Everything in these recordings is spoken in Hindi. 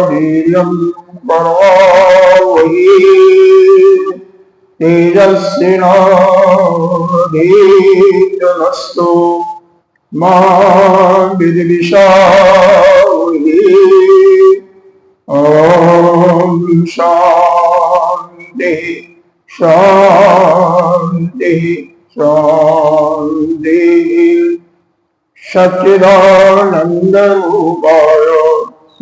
वीर्यं करवावहै तेजस्विनाधीतमस्तु मा विद्विषावहै। ॐ शान्ति शान्ति शान्ति। सच्चिदानन्दरूपाय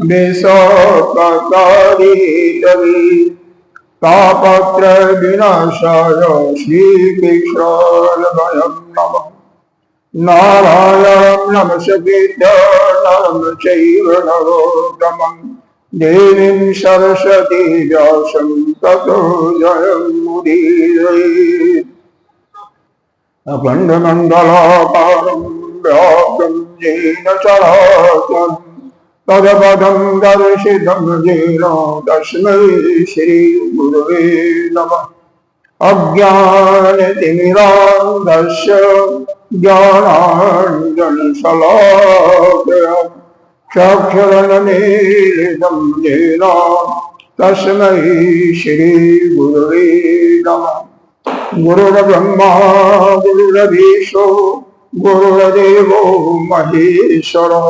विश्वोत्पत्यादिहेतवे तापत्रयविनाशाय श्रीकृष्णाय वयं नमः। नारायणं नमस्कृत्य नरं चैव नरोत्तमं देवीं सरस्वतीं व्यासं ततो जयमुदीरयेत्। अखण्डमण्डलाकारं व्याप्तं येन चराचरं तत्पदं दर्शितं येन तस्मै श्रीगुरवे नमः। अज्ञानतिमिरान्धस्य ज्ञानाञ्जनशलाकया चक्षुरुन्मीलितं येन तस्मै श्रीगुरवे नमः। गुरुर्ब्रह्मा गुरुर्विष्णु गुरुर्देवो महेश्वरः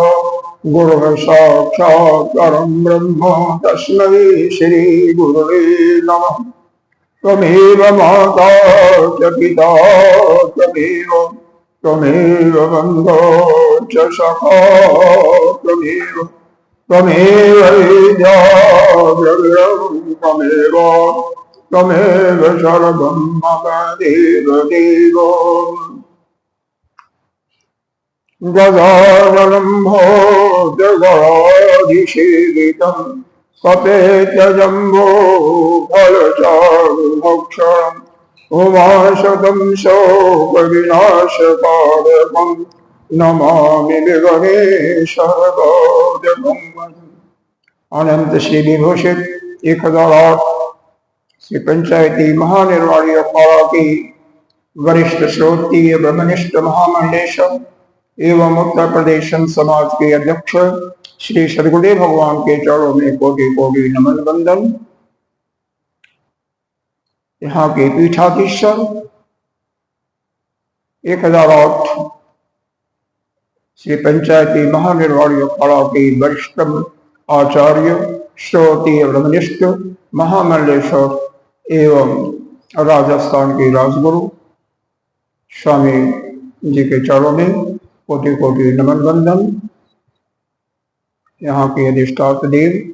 गुरुर्साक्षात् परं ब्रह्म तस्मै श्रीगुरवे नमः। त्वमेव माता च पिता त्वमेव बन्धो च सखा त्वमेव विद्या द्रविणं त्वमेव सर्वं मम देव। गजाननं भोजगणाधिसेवितं कपेत्यजम्बो फलचारुभक्षणम् उमाशतं शोकविनाशकारकं नमामि विघ्नेश्वरपादकम्। अनंत श्री विभूषित 1008 श्री पंचायती महानिर्वाणी अखाड़ा की वरिष्ठ श्रोत्रीय ब्रह्मनिष्ठ महामंडलेश्वर एवं उत्तर प्रदेश समाज के अध्यक्ष श्री सदगुरुदेव भगवान के चरणों में कोटि कोटि नमन वंदन। यहाँ के पीठाधीश्वर 1008 श्री पंचायती महानिर्वाणी अखाड़ा के वरिष्ठ आचार्य श्रोत्रीय ब्रह्मनिष्ठ महामंडलेश्वर एवं राजस्थान के राजगुरु स्वामी जी के चरणों में कोटि कोटि नमन वंदन। यहाँ के अधिष्ठाता देव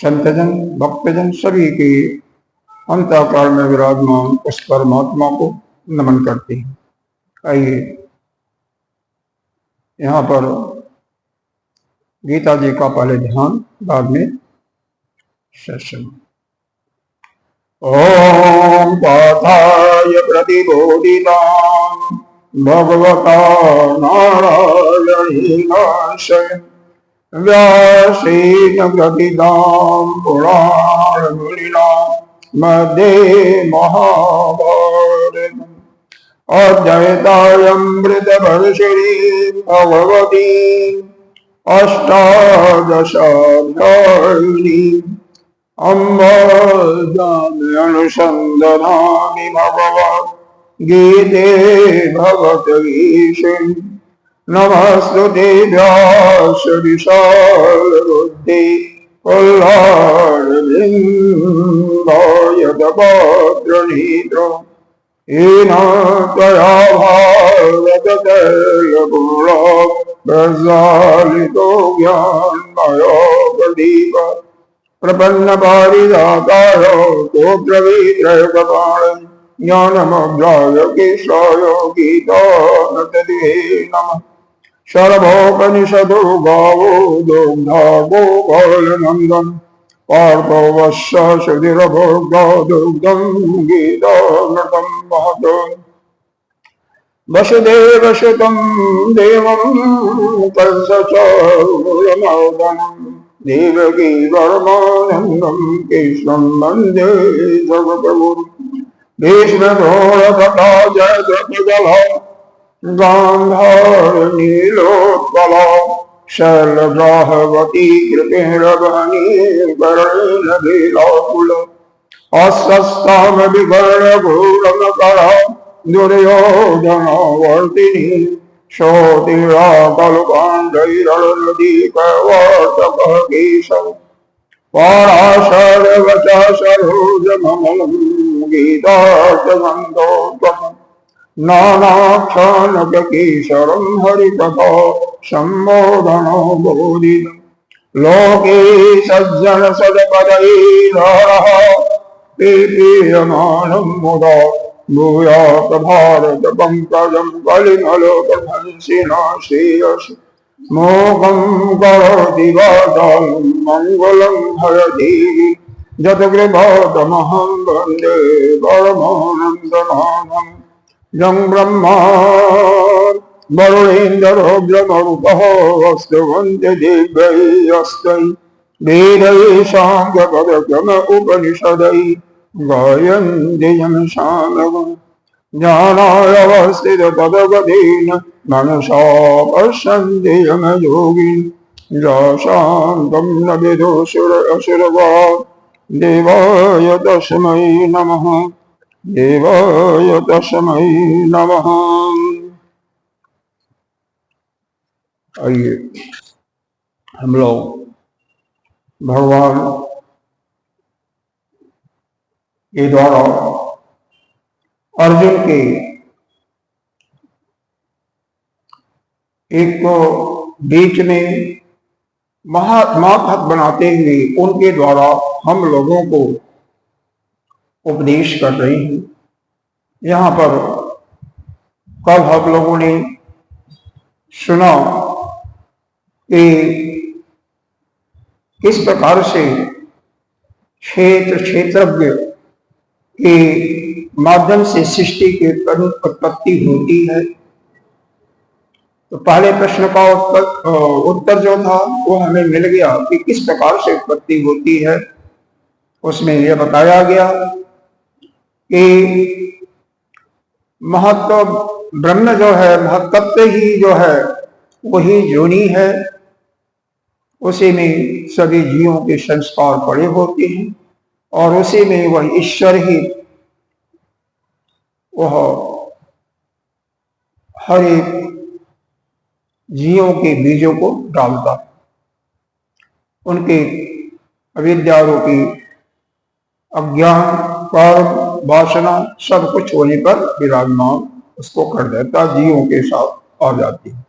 संतजन भक्तजन सभी के अंतःकरण में विराजमान उस परमात्मा को नमन करते हैं। आइए यहाँ पर गीता जी का पहले ध्यान, बाद में सत्संग। ओम पार्थाय प्रतिबोधितां भगवता नारायणेन स्वयं व्यासेन ग्रथितां पुराणमुनिना मध्ये महाभारतम्। अद्वैतामृतवर्षिणीं भगवतीं अष्टादशाध्यायिनीम् अम्ब अनुसंदधामि भगवद्गीते भगवद्गीते। नमस्ते व्यास विशालबुद्धि कुल्लारविन्दाय पत्रनेत्र येन त्वया भारततैलगुणो प्रज्वालितो ज्ञानमयो प्रदीप प्रपन्नपारिजाताय स्तोत्रवित्रयकपाणि ज्ञानमग्राय केशाय गीतानतये नमः। सर्वोपनिषदो गावो दोग्धा गोपालनन्दन पार्थो वश्य सुधिरभोगा दुग्धं गीतामृतं महत्। वसुदेवसुतं देवं कंसचारूरमर्दनं देवकी परमानन्दं कृष्णं वन्दे जगद्गुरुं। भीष्मद्रोणतथा जयद्रथगला गान्धारनीलोत्पला शैलग्राहवती कृपेणवनीकरेण लीलाकुल अस्वस्थामविकर्णघोरमकरा दुर्योधनवर्तिनी शोतिराकल्पाण्डैरनदीकवर्तकः केशव पराशरवचः सरोजममलं गीतार्थगन्धोद्गमम् नानाख्यानकेशरं हरिकथा सम्बोधनो बोधितम्। लोके सज्जनसदपदैरहरः पीयमानं मुदा भूयात् भारतपङ्कजं कलिमलोकहंसिना श्रेयसि मोहं करोति वाचालं मङ्गलं हरति जतकृपातमहं वन्दे परमानन्दमाधवम्। जं ब्रह्मा वरुणेन्द्रो ब्रह्मरूपः स्तुवन्ति दिव्यैस्तै वेदैः साङ्ख्यपदक्रम उपनिषदैः गायन्ति यं सामगं ज्ञानाय तदगतेन मनसा पश्यन्ति यं योगिन् शान्तं न विदुषुरसुरवा देवाय तस्मै नमः देवाय तस्मै नमः। आइए हम लोग भगवान के द्वारा अर्जुन के एक तो बीच में महात्मा बनाते हुए उनके द्वारा हम लोगों को उपदेश कर रही हैं। यहाँ पर कल हम लोगों ने सुना कि किस प्रकार से क्षेत्रज्ञ के माध्यम से सृष्टि की उत्पत्ति होती है। तो पहले प्रश्न का उत्तर जो था वो हमें मिल गया कि किस प्रकार से उत्पत्ति होती है। उसमें यह बताया गया कि महत्व ब्रह्म जो है, महत्त्व ही जो है वही योनि है, उसी में सभी जीवों के संस्कार पड़े होते हैं और उसी में वह ईश्वर ही वह हर एक जीवों के बीजों को डालता, उनके अविद्या रूपी अज्ञान कर्म वासना सब कुछ होने पर विराजमान उसको कर देता, जीवों के साथ आ जाती है।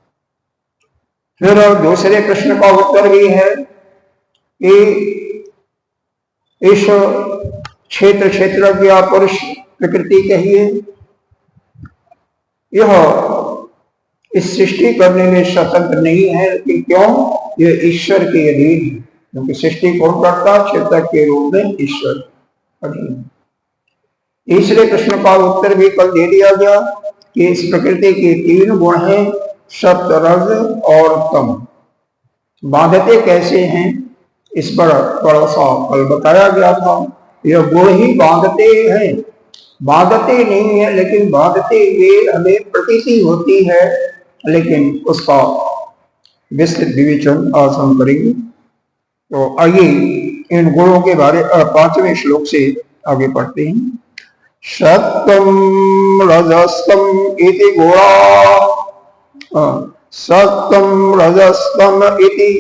फिर दूसरे प्रश्न का उत्तर भी है कि इस क्षेत्रज्ञ पुरुष प्रकृति कहिए, यह इस सृष्टि करने में स्वतंत्र नहीं है कि क्यों, यह ईश्वर के अधीन है, क्योंकि सृष्टि कौन करता, क्षेत्र के रूप में ईश्वर अधीन। तीसरे प्रश्न का उत्तर भी कल दे दिया गया कि इस प्रकृति के 3 गुण हैं, सत्व रज और तम। बांधते कैसे हैं इस पर थोड़ा सा कल बताया गया था। यह गुण ही बांधते हैं, बांधते नहीं है, लेकिन बांधते हुए हमें प्रतीति होती है, लेकिन उसका विस्तृत विवेचन आज हम करेंगे। तो आइए इन गुणों के बारे 5वें श्लोक से आगे पढ़ते हैं। सत्वं रजस्तम इति गुणा, सत्वं रजस्तम इति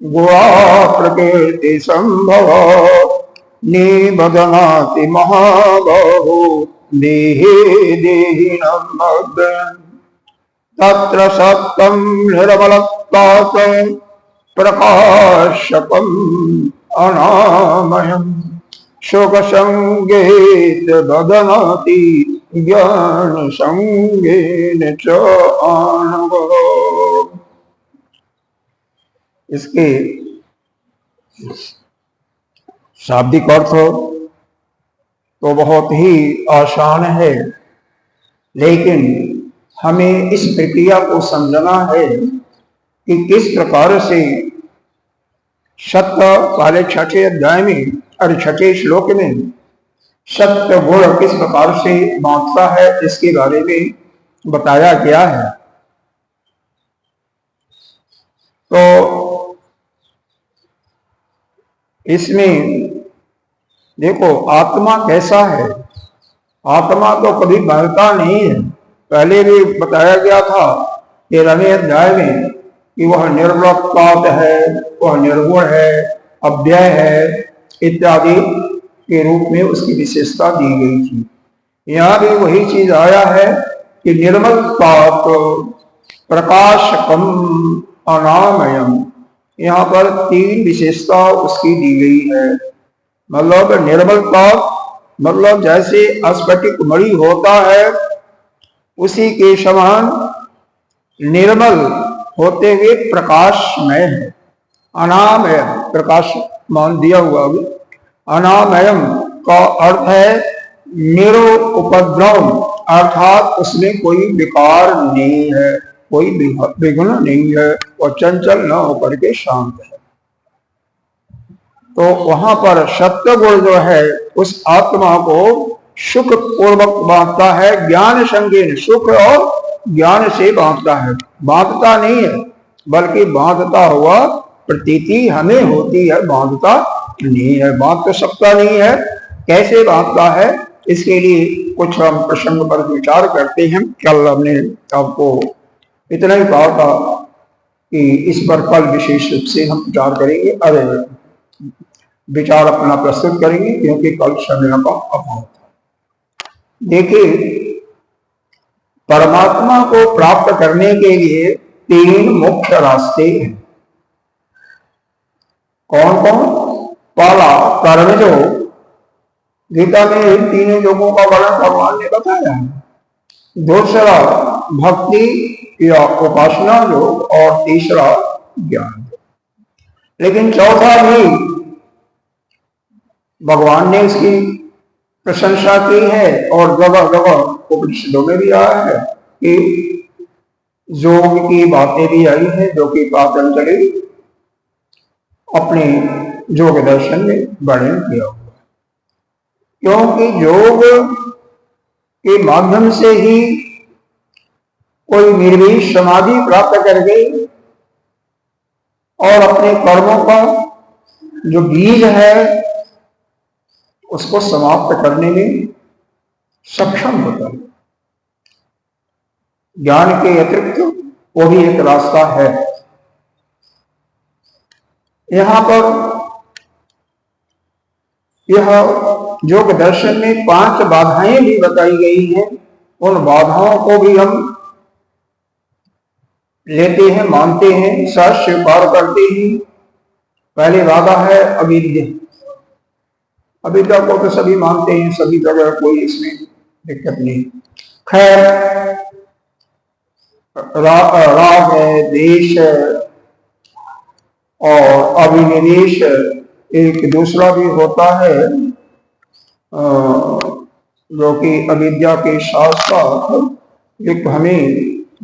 गुणा प्रकृति संभव निबध्नाति महाबाहो देहे देहिनं भद्रम् तत्र सत्यं निर्मलत्वात् प्रकाशकम् अनामयम् शोकसंगेन बध्नाति ज्ञान संगेन च आनवः। इसके शाब्दिक अर्थ तो बहुत ही आसान है, लेकिन हमें इस प्रक्रिया को समझना है कि किस प्रकार से सत्य पहले छठे अध्याय में और छठे श्लोक में सत्य गुण किस प्रकार से बांटता है, इसके बारे में बताया गया है। तो इसमें देखो आत्मा कैसा है। आत्मा तो कभी बढ़ता नहीं है। पहले भी बताया गया था 13वें अध्याय में कि वह निर्मलत्वात् है, वह निर्गुण है, अव्यय है इत्यादि के रूप में उसकी विशेषता दी गई थी। यहाँ भी वही चीज आया है कि निर्मलत्वात् प्रकाशकम अनामयम। यहाँ पर 3 विशेषता उसकी दी गई है। मतलब निर्मलत्वात् मतलब जैसे स्फटिक मणि होता है उसी के समान निर्मल होते हुए प्रकाशमय है। अनामय प्रकाश मान दिया हुआ भी। अनामयम का अर्थ है निरुपद्रव, अर्थात उसमें कोई विकार नहीं है, कोई विघ्न नहीं है और चंचल न होकर के शांत है। तो वहां पर सत्य गुण जो है उस आत्मा को सुख पूर्वक बांटता है, ज्ञान संगीन, सुख और ज्ञान से बांटता है। बांटता नहीं है बल्कि बांटता हुआ प्रतीति हमें होती है, बांटता नहीं है। बांट तो सकता नहीं है, कैसे बांटता है इसके लिए कुछ हम प्रसंग पर विचार करते हैं। कल हमने आपको इतना ही कहा था कि इस पर कल विशेष रूप से हम विचार करेंगे, अरे विचार अपना प्रस्तुत करेंगे, क्योंकि कल समय का अभाव था। देखिए परमात्मा को प्राप्त करने के लिए 3 मुख्य रास्ते हैं। कौन कौन? पहला कर्मयोग। गीता में इन 3 योगों का वर्णन भगवान ने बताया है। दूसरा भक्ति या उपासना योग और तीसरा ज्ञान। लेकिन चौथा भी भगवान ने इसकी प्रशंसा की है और जगह जगह उपनिषदों में भी आया है कि योग की बातें भी आई है, जो कि पतंजलि अपने योग दर्शन में वर्णन किया हुआ है। क्योंकि योग के माध्यम से ही कोई निर्विष समाधि प्राप्त करके और अपने कर्मों का जो बीज है उसको समाप्त करने में सक्षम होता है। ज्ञान के अतिरिक्त वो भी एक रास्ता है। यहां पर यह योग दर्शन में 5 बाधाएं भी बताई गई हैं। उन बाधाओं को भी हम लेते हैं, मानते हैं, सच स्वीकार करते हैं। पहली बाधा है अविद्या। अविद्या को तो सभी मानते हैं, सभी जगह कोई इसमें दिक्कत नहीं। खैर राग है, देश है और अभिनिवेश एक दूसरा भी होता है, जो कि अविद्या के साथ साथ एक हमें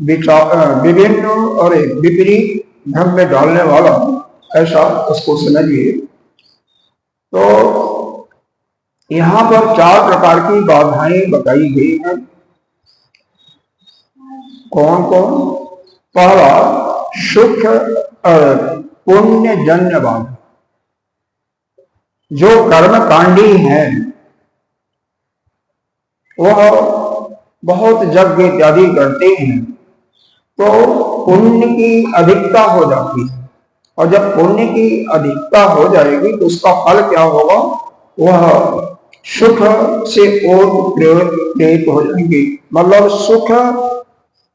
विभिन्न और विपरीत ढंग में डालने वाला, ऐसा उसको समझिए। तो यहां पर 4 प्रकार की बाधाएं बताई गई हैं। कौन कौन? पहला सुख पुण्य जन्य बाधा। जो कर्म कांडी है वह बहुत यज्ञ इत्यादि करते हैं तो पुण्य की अधिकता हो जाती है, और जब पुण्य की अधिकता हो जाएगी तो उसका फल क्या होगा? वह सुख से और प्रेरित हो जाएंगे। मतलब सुख,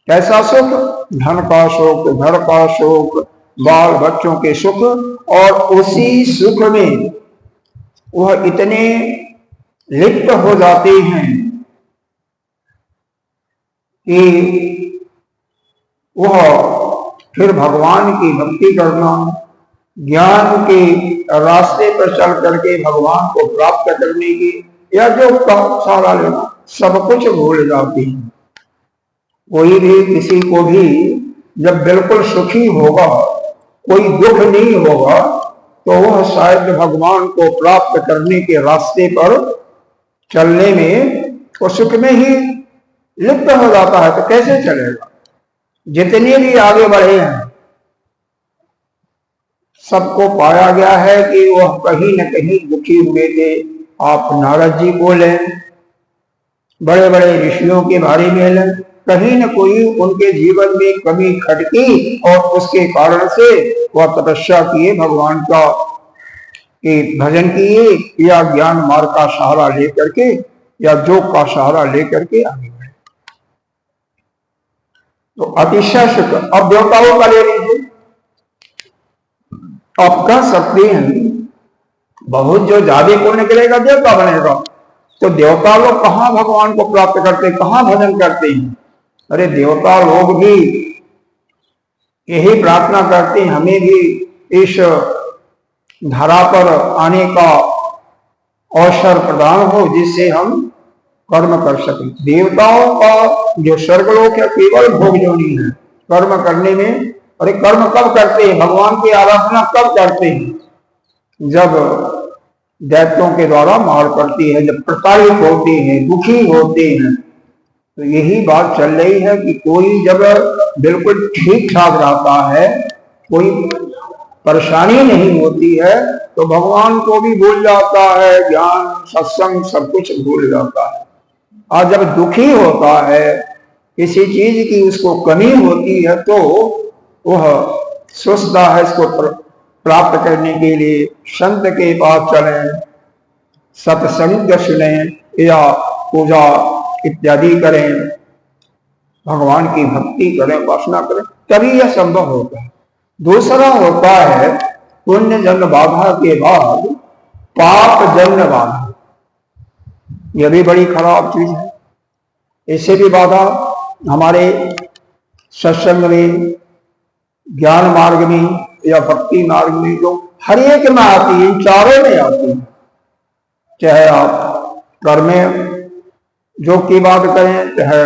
कैसा सुख? धन का सुख, घर का सुख, बाल बच्चों के सुख, और उसी सुख में वह इतने लिप्त हो जाते हैं कि वह फिर भगवान की भक्ति करना, ज्ञान के रास्ते पर चल करके भगवान को प्राप्त करने की, या जो सारा लेना, सब कुछ भूल जाते हैं। कोई भी किसी को भी जब बिल्कुल सुखी होगा, कोई दुख नहीं होगा, तो वह शायद भगवान को प्राप्त करने के रास्ते पर चलने में, वो सुख में ही लिप्त हो जाता है। तो कैसे चलेगा? जितने भी आगे बढ़े हैं सबको पाया गया है कि वह कहीं न कहीं दुखी हुए थे। आप नारद जी को लें, बड़े बड़े ऋषियों के बारे में लें, कहीं न कोई उनके जीवन में कमी खटकी और उसके कारण से वह तपस्या किए, भगवान का के भजन किए, या ज्ञान मार्ग का सहारा लेकर के, या योग का सहारा लेकर के आगे बढ़े। तो अतिशय सुख। अब देवताओं का ले लीजिए। आप कह सकते हैं बहुत जो ज्यादा पुण्य करेगा देवता बनेगा। तो देवता लोग कहाँ भगवान को प्राप्त करते, कहाँ भजन करते हैं? अरे देवता लोग भी यही प्रार्थना करते हैं, हमें भी इस धरा पर आने का अवसर प्रदान हो जिससे हम कर्म कर सकें। देवताओं का जो स्वर्गलोक है केवल भोग जोनी है, कर्म करने में। अरे कर्म कब करते हैं? भगवान की आराधना कब करते हैं? जब दैत्यों के द्वारा मार पड़ती है, जब प्रताड़ित होते हैं, दुखी होते हैं। तो यही बात चल रही है कि कोई जब बिल्कुल ठीक ठाक रहता है, कोई परेशानी नहीं होती है, तो भगवान को भी भूल जाता है, ज्ञान सत्संग सब कुछ भूल जाता है। और जब दुखी होता है, किसी चीज की उसको कमी होती है, तो वह सोचता है इसको प्राप्त करने के लिए संत के पास चलें, सत्संग सुने, या पूजा इत्यादि करें, भगवान की भक्ति करें, उपासना करें, तभी यह संभव होता है। दूसरा होता है पुण्य जन्म बाधा के बाद पाप जन्म बाधा। यह भी बड़ी खराब चीज है। इससे भी बाधा हमारे सत्संग में, ज्ञान मार्ग में या भक्ति मार्ग में, जो हर एक में आती है, इन चारों में आती है। चाहे आप कर्म योग की बात करें, चाहे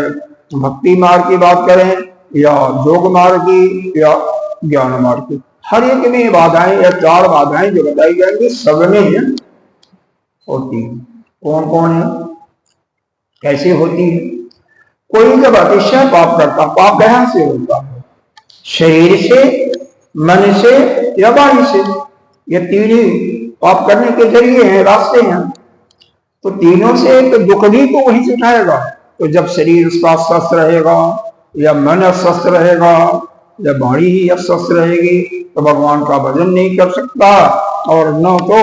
भक्ति मार्ग की बात करें, या योग मार्ग की, या ज्ञान मार्ग की, हर एक में बाधाएं या चार बाधाएं जो बताई जाएंगी सब में होती है। कौन कौन है, कैसे होती है? कोई जब अतिशय पाप करता, पाप कहां से होता है? शरीर से, मन से या वाणी से। ये तीन ही पाप करने के जरिए हैं, रास्ते हैं। तो तीनों से तो दुख भी तो वहीं से उठाएगा। तो जब शरीर उसका स्वस्थ रहेगा, या मन स्वस्थ रहेगा, या वाणी ही अस्वस्थ रहेगी, तो भगवान का भजन नहीं कर सकता, और न तो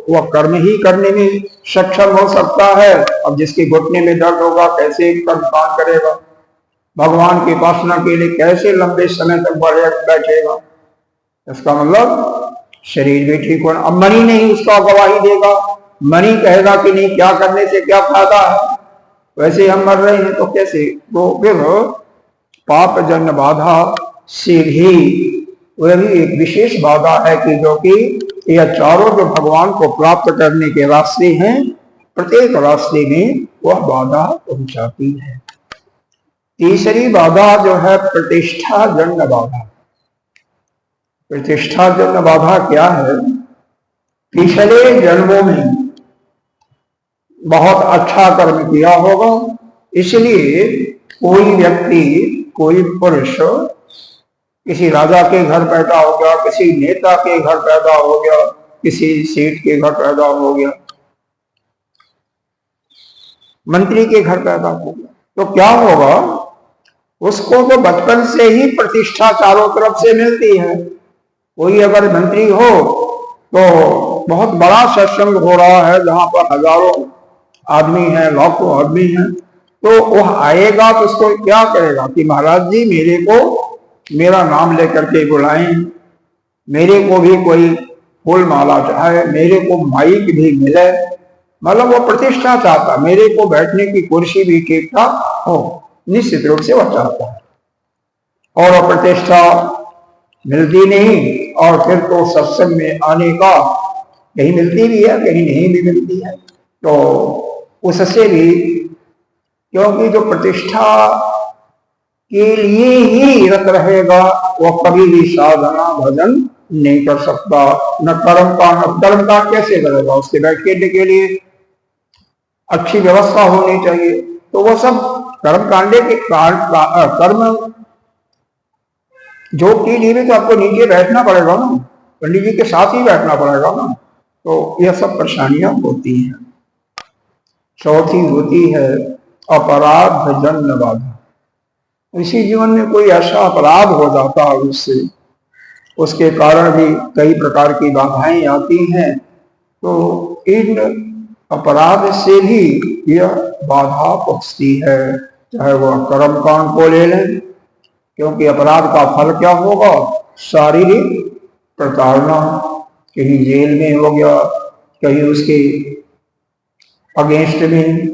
वह कर्म ही करने में सक्षम हो सकता है। अब जिसके घुटने में दर्द होगा, कैसे कर्म काम करेगा? भगवान की उपासना के लिए कैसे लंबे समय तक बैठेगा? इसका मतलब शरीर भी ठीक होना। अब मन ही नहीं उसका गवाही देगा, मन ही कहेगा कि नहीं, क्या करने से क्या फायदा है, वैसे हम मर रहे हैं, तो कैसे? तो फिर पाप जन्म बाधा से भी वह भी एक विशेष बाधा है कि जो कि यह चारों जो भगवान को प्राप्त करने के रास्ते हैं, प्रत्येक रास्ते में वह बाधा पहुंचाती है। तीसरी बाधा जो है प्रतिष्ठा जन्म बाधा। प्रतिष्ठा जन्म बाधा क्या है? पिछले जन्मों में बहुत अच्छा कर्म किया होगा, इसलिए कोई व्यक्ति, कोई पुरुष किसी राजा के घर पैदा हो गया, किसी नेता के घर पैदा हो गया, किसी सेठ के घर पैदा हो गया, मंत्री के घर पैदा हो गया, तो क्या होगा? उसको तो बचपन से ही प्रतिष्ठा चारों तरफ से मिलती है। कोई अगर मंत्री हो तो बहुत बड़ा सत्संग हो रहा है जहां पर हजारों आदमी हैं, लाखों आदमी हैं, तो वह आएगा तो उसको क्या करेगा कि महाराज जी मेरे को मेरा नाम लेकर के बुलाएं, मेरे को भी कोई फूल माला चाहे, मेरे को माइक भी मिले, मतलब वो प्रतिष्ठा चाहता, मेरे को बैठने की कुर्सी भी ठीक ठाक हो, निश्चित रूप से वह चाहता है। और वो प्रतिष्ठा मिलती नहीं, और फिर तो सत्संग में आने का कहीं मिलती भी है, कहीं नहीं भी मिलती है। तो उससे भी, क्योंकि जो प्रतिष्ठा के लिए ही रत रहेगा वह कभी भी साधना भजन नहीं कर सकता, न कर्म कांड कैसे करेगा? उसके बैठने के लिए अच्छी व्यवस्था होनी चाहिए। तो वह सब कर्म कांडे के कर्म जो के लिए भी तो आपको नीचे बैठना पड़ेगा ना, पंडित जी के साथ ही बैठना पड़ेगा ना। तो यह सब परेशानियां होती हैं। चौथी होती है अपराध जन्म बाधा। इसी जीवन में कोई ऐसा अपराध हो जाता है उससे, उसके कारण भी कई प्रकार की बाधाएं आती हैं। तो इन अपराध से भी यह बाधा पहुंचती है, चाहे वह कर्म कांड को ले लें, क्योंकि अपराध का फल क्या होगा? शारीरिक प्रताड़ना, कहीं जेल में हो गया, कहीं उसके अगेंस्ट में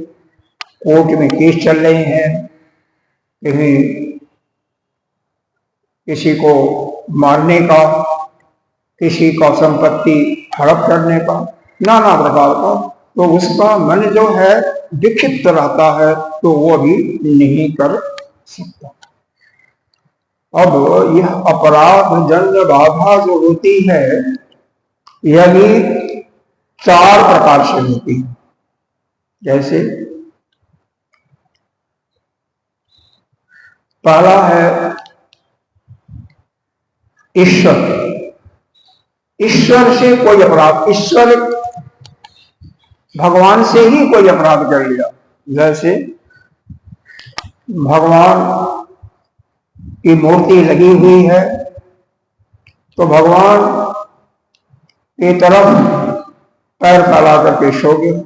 कोर्ट में केस चल रहे हैं, कहीं किसी को मारने का, किसी का संपत्ति हड़प करने का, नाना प्रकार का। तो उसका मन जो है विक्षिप्त रहता है, तो वो भी नहीं कर सकता। अब यह अपराध जन्य बाधा जो होती है, यह भी 4 प्रकार से होती है। जैसे पहला है ईश्वर, ईश्वर से कोई अपराध, ईश्वर भगवान से ही कोई अपराध कर लिया। जैसे भगवान की मूर्ति लगी हुई है, तो भगवान की तरफ पैर फैला करके सो गया,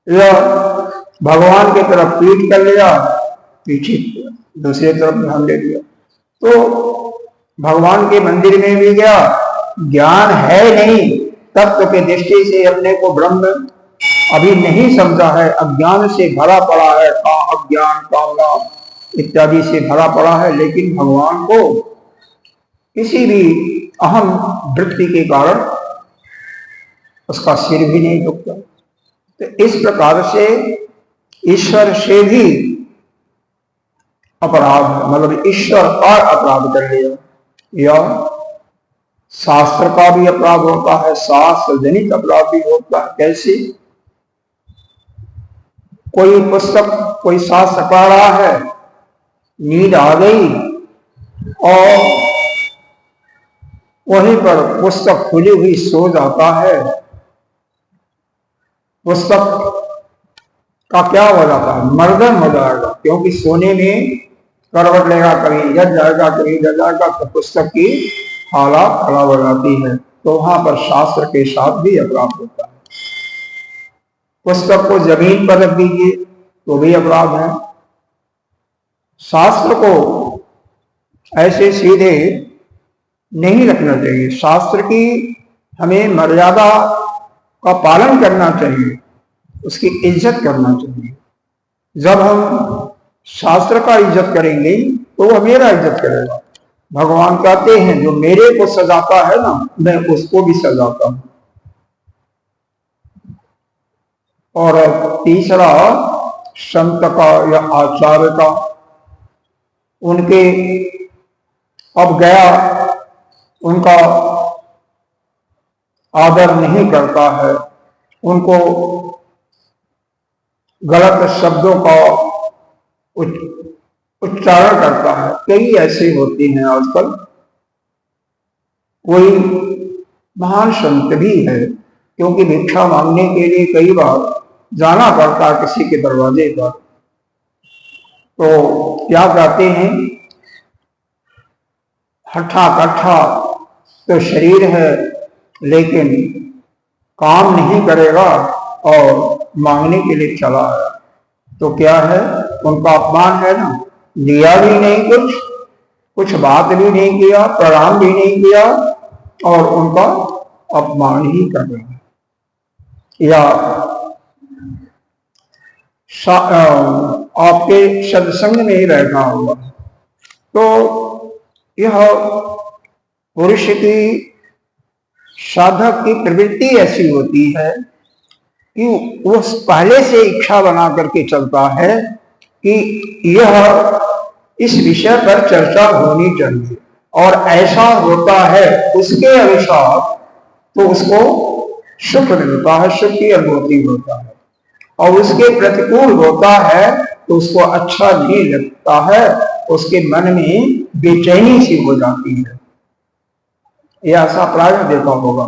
या भगवान की तरफ पीठ कर लिया, पीछे दूसरी तरफ ध्यान दे दिया। तो भगवान के मंदिर में भी गया, ज्ञान है नहीं, तत्व के दृष्टि से अपने को ब्रह्म अभी नहीं समझा है, अज्ञान से भरा पड़ा है, अज्ञान कामना इत्यादि से भरा पड़ा है, लेकिन भगवान को किसी भी अहम वृत्ति के कारण उसका सिर भी नहीं झुकता। तो इस प्रकार से ईश्वर से भी अपराध, मतलब ईश्वर पर अपराध कर लिया। या शास्त्र का भी अपराध होता है, शास्त्र जनित अपराध भी होता है। कैसे? कोई पुस्तक, कोई शास्त्र पढ़ रहा है, नींद आ गई और वहीं पर पुस्तक खुली हुई सो जाता है, पुस्तक का क्या हो जाता है? मर्दन हो जाएगा, क्योंकि सोने में करवट लेगा, कभी जग जाएगा, कभी जग जाएगा, तो पुस्तक की हालत खराब हो जाती है। तो वहां पर शास्त्र के साथ भी अपराध होता है। पुस्तक को जमीन पर रख दीजिए तो भी अपराध है। शास्त्र को ऐसे सीधे नहीं रखना चाहिए, शास्त्र की हमें मर्यादा का पालन करना चाहिए, उसकी इज्जत करना चाहिए। जब हम शास्त्र का इज्जत करेंगे तो वह मेरा इज्जत करेगा। भगवान कहते हैं जो मेरे को सजाता है ना, मैं उसको भी सजाता हूं। और तीसरा संत का या आचार्य का, उनके अब गया उनका आदर नहीं करता है, उनको गलत शब्दों का उच्चारण करता है। कई ऐसे होते हैं आजकल। कोई महान संत भी है, क्योंकि भिक्षा मांगने के लिए कई बार जाना पड़ता है किसी के दरवाजे पर, तो क्या कहते हैं, हठा कट्ठा तो शरीर है, लेकिन काम नहीं करेगा और मांगने के लिए चला आया तो क्या है, उनका अपमान है ना। दिया भी नहीं, कुछ बात भी नहीं किया, प्रणाम भी नहीं किया और उनका अपमान ही कर रहे हैं। या आपके सत्संग में ही बैठा होगा तो यह पुरुष की, साधक की प्रवृत्ति ऐसी होती है कि वो पहले से इच्छा बना करके चलता है कि यह इस विषय पर चर्चा होनी चाहिए और ऐसा होता है उसके अनुसार तो उसको सुख मिलता है, सुख की अनुभूति होता है। और उसके प्रतिकूल होता है तो उसको अच्छा नहीं लगता है, उसके मन में बेचैनी सी हो जाती है। यह ऐसा प्राय देखा होगा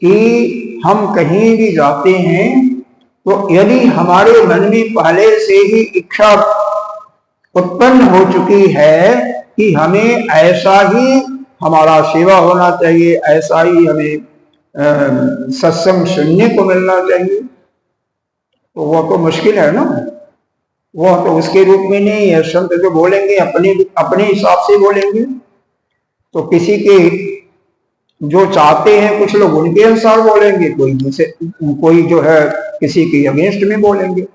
कि हम कहीं भी जाते हैं तो यदि हमारे मन में पहले से ही इच्छा उत्पन्न हो चुकी है कि हमें ऐसा ही हमारा सेवा होना चाहिए, ऐसा ही हमें सत्संग सुनने को मिलना चाहिए, तो वह तो मुश्किल है ना। वह तो उसके रूप में नहीं है। संत जो बोलेंगे अपने हिसाब से बोलेंगे, तो किसी के जो चाहते हैं कुछ लोग उनके अनुसार बोलेंगे, कोई जो है किसी के अगेंस्ट में बोलेंगे,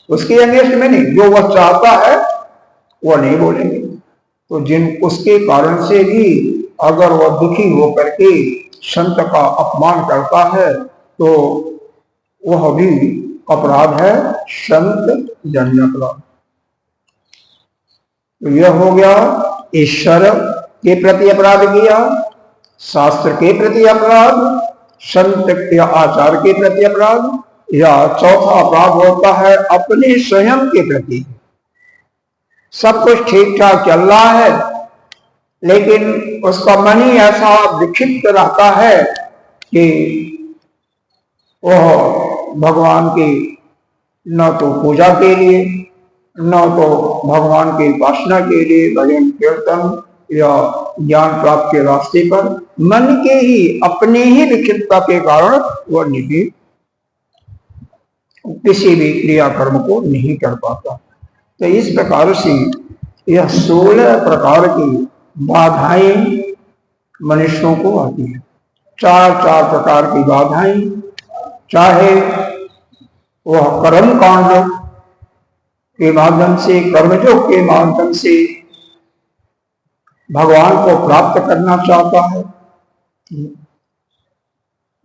उसके अगेंस्ट में नहीं, जो वह चाहता है वह नहीं बोलेंगे। तो उसके कारण से भी अगर वह दुखी होकर के संत का अपमान करता है तो वह भी अपराध है, संत जन्य अपराध। तो यह हो गया ईश्वर के प्रति अपराध किया, शास्त्र के प्रति अपराध, संत या आचार के प्रति अपराध, या चौथा अपराध होता है अपने स्वयं के प्रति। सब कुछ ठीक ठाक चल रहा है लेकिन उसका मन ही ऐसा विक्षिप्त रहता है कि वह भगवान की न तो पूजा के लिए, न तो भगवान की उपासना के लिए, भजन कीर्तन या ज्ञान प्राप्त के रास्ते पर मन के ही अपने ही विक्षिप्तता के कारण वह निधि किसी भी क्रियाकर्म को नहीं कर पाता। तो इस प्रकार से यह 16 प्रकार की बाधाएं मनुष्यों को आती है। चार प्रकार की बाधाएं, चाहे वह कर्म कांड के माध्यम से, कर्मयोग के माध्यम से भगवान को प्राप्त करना चाहता है,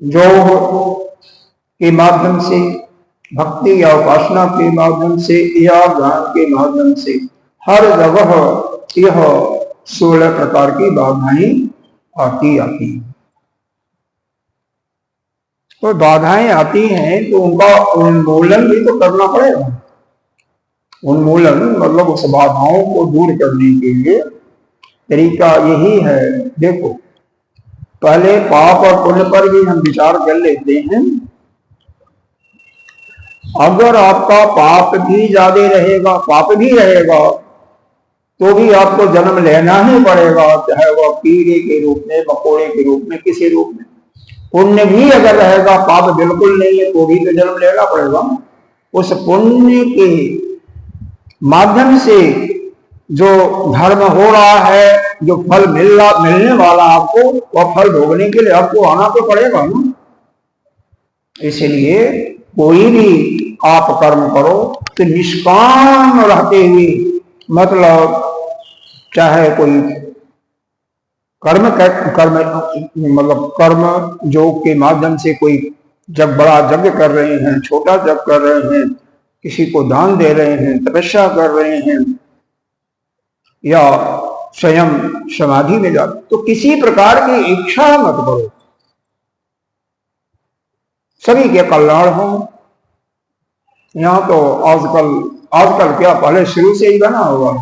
योग के माध्यम से, भक्ति या उपासना के माध्यम से या ज्ञान के माध्यम से, हर जगह यह 16 प्रकार की बाधाएं आती हैं। तो बाधाएं आती हैं तो उनका उन्मूलन भी तो करना पड़ेगा। उन्मूलन मतलब उस बाधाओं को दूर करने के लिए तरीका यही है। देखो, पहले पाप और पुण्य पर भी हम विचार कर लेते हैं। अगर आपका पाप भी ज्यादा रहेगा, पाप भी रहेगा, तो भी आपको जन्म लेना ही पड़ेगा, चाहे वह कीड़े के रूप में, मकोड़े के रूप में, किसी रूप में। पुण्य भी अगर रहेगा, पाप बिल्कुल नहीं है, तो भी तो जन्म लेना पड़ेगा। उस पुण्य के माध्यम से जो धर्म हो रहा है, जो फल मिलने वाला आपको, वह फल भोगने के लिए आपको आना तो पड़ेगा ना। इसलिए कोई भी आप कर्म करो तो निष्काम रहते हुए, मतलब चाहे कोई कर्म मतलब कर्म योग के माध्यम से कोई जब बड़ा यज्ञ कर रहे हैं, छोटा यज्ञ कर रहे हैं, किसी को दान दे रहे हैं, तपस्या कर रहे हैं, या स्वयं समाधि में जा, तो किसी प्रकार की इच्छा मत करो, सभी के कल्याण हो। यहाँ तो आजकल क्या, पहले शुरू से ही बना हुआ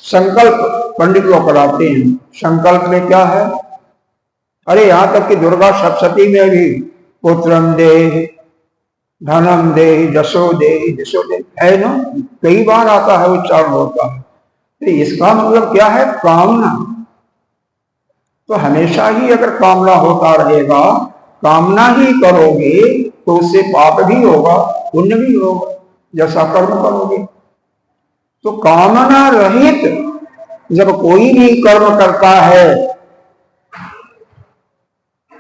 संकल्प पंडित लोग कराते हैं। संकल्प में क्या है, अरे यहाँ तक कि दुर्गा सप्तशती में भी पुत्रम दे, धनम दे, जसो दे है ना, कई बार आता है, उच्चारण होता है। तो इसका मतलब क्या है, कामना। तो हमेशा ही अगर कामना होता रहेगा कामना ही करोगे तो उससे पाप भी होगा, पुण्य भी होगा, जैसा कर्म करोगे। तो कामना रहित जब कोई भी कर्म करता है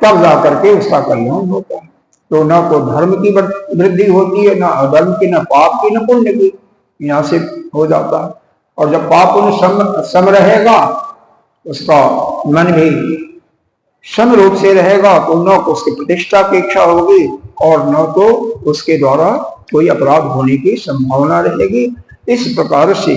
तब जाकर के उसका कल्याण होता है। तो न तो धर्म की वृद्धि होती है, न अधर्म की, न पाप की, न पुण्य की, यहां से हो जाता है। और जब पाप पुण्य सम रहेगा, उसका मन भी सम रूप से रहेगा, तो न तो उसकी प्रतिष्ठा की इच्छा होगी और न तो उसके द्वारा कोई अपराध होने की संभावना रहेगी। इस प्रकार से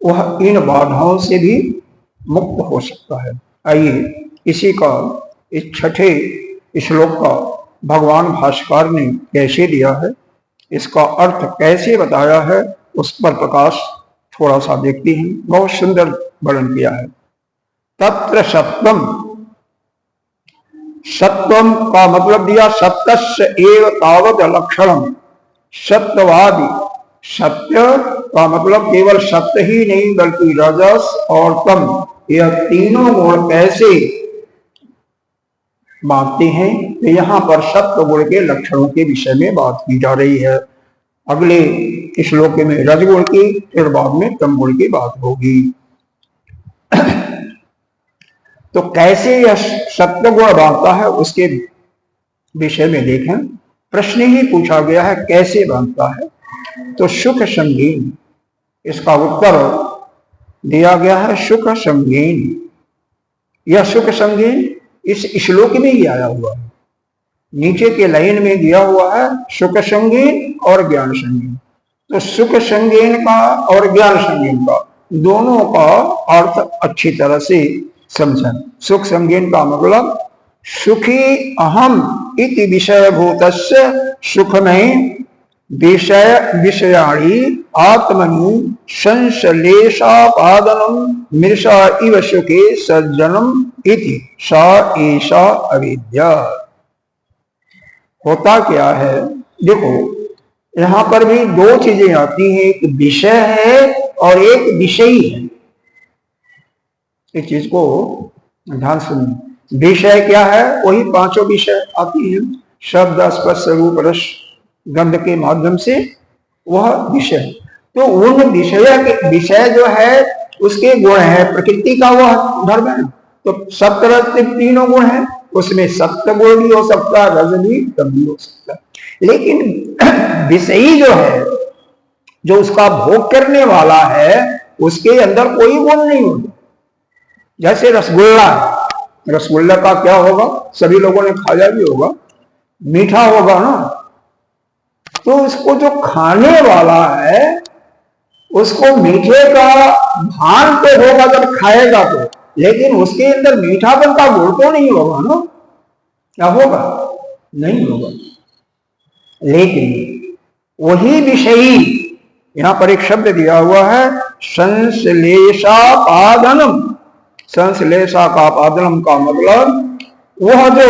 वह इन बाधाओं से भी मुक्त हो सकता है। आइए इसी का इस छठे श्लोक का भगवान भाष्यकार ने कैसे दिया है, इसका अर्थ कैसे बताया है, उस पर प्रकाश थोड़ा सा देखते हैं। बहुत सुंदर वर्णन किया है। तत्र सत्वम, सत्वम का मतलब दिया सत्यस्य एव तावत लक्षणम। सत्यवादी, सत्य का मतलब केवल सत्य ही नहीं बल्कि रजस और तम, यह तीनों गुण कैसे बांटते हैं। तो यहाँ पर सत्व गुण के लक्षणों के विषय में बात की जा रही है। अगले श्लोक में रजगुण की, फिर बाद में तम गुण की बात होगी। तो कैसे यह सत्व गुण बांटता है उसके विषय में देखें। प्रश्न ही पूछा गया है कैसे बांटता है, तो सुख संगीन, इसका उत्तर दिया गया है सुख संगीन। यह सुख संगीन इस श्लोक में ही आया हुआ है। नीचे के लाइन में दिया हुआ है सुख संगीन और ज्ञान संगीन। तो सुख संगीन का और ज्ञान संगीन का दोनों का अर्थ अच्छी तरह से समझें। सुख संगीन का मतलब सुखी अहम इति विषय भूतस्य सुखमय विषयाणि आत्मनि संश्लेषापादनम मृषा इव सुखे सज्जनम इति सा एषा अविद्या। होता क्या है, देखो यहां पर भी दो चीजें आती हैं, एक विषय है और एक विषयी है। इस चीज को ध्यान सुनिए। विषय क्या है, वही पांचों विषय आती हैं, शब्द स्पर्श रूप रस गंध के माध्यम से वह विषय। तो उन विषय जो है उसके गुण है, प्रकृति का वह धर्म है। तो सप्त तीनों गुण है, उसमें सत्य गुण भी हो सकता है, रज भी, तम भी हो सकता है। लेकिन विषयी जो है, जो उसका भोग करने वाला है, उसके अंदर कोई गुण नहीं होता। जैसे रसगुल्ला, रसगुल्ला का क्या होगा, सभी लोगों ने खाया भी होगा, मीठा होगा ना। तो उसको जो खाने वाला है उसको मीठे का भान तो होगा जब खाएगा तो, लेकिन उसके अंदर मीठापन का गुण तो नहीं होगा ना। क्या होगा, नहीं होगा। लेकिन वही विषयी, यहां पर एक शब्द दिया हुआ है संश्लेषापादनम। संश्लेषापादनम का मतलब वह जो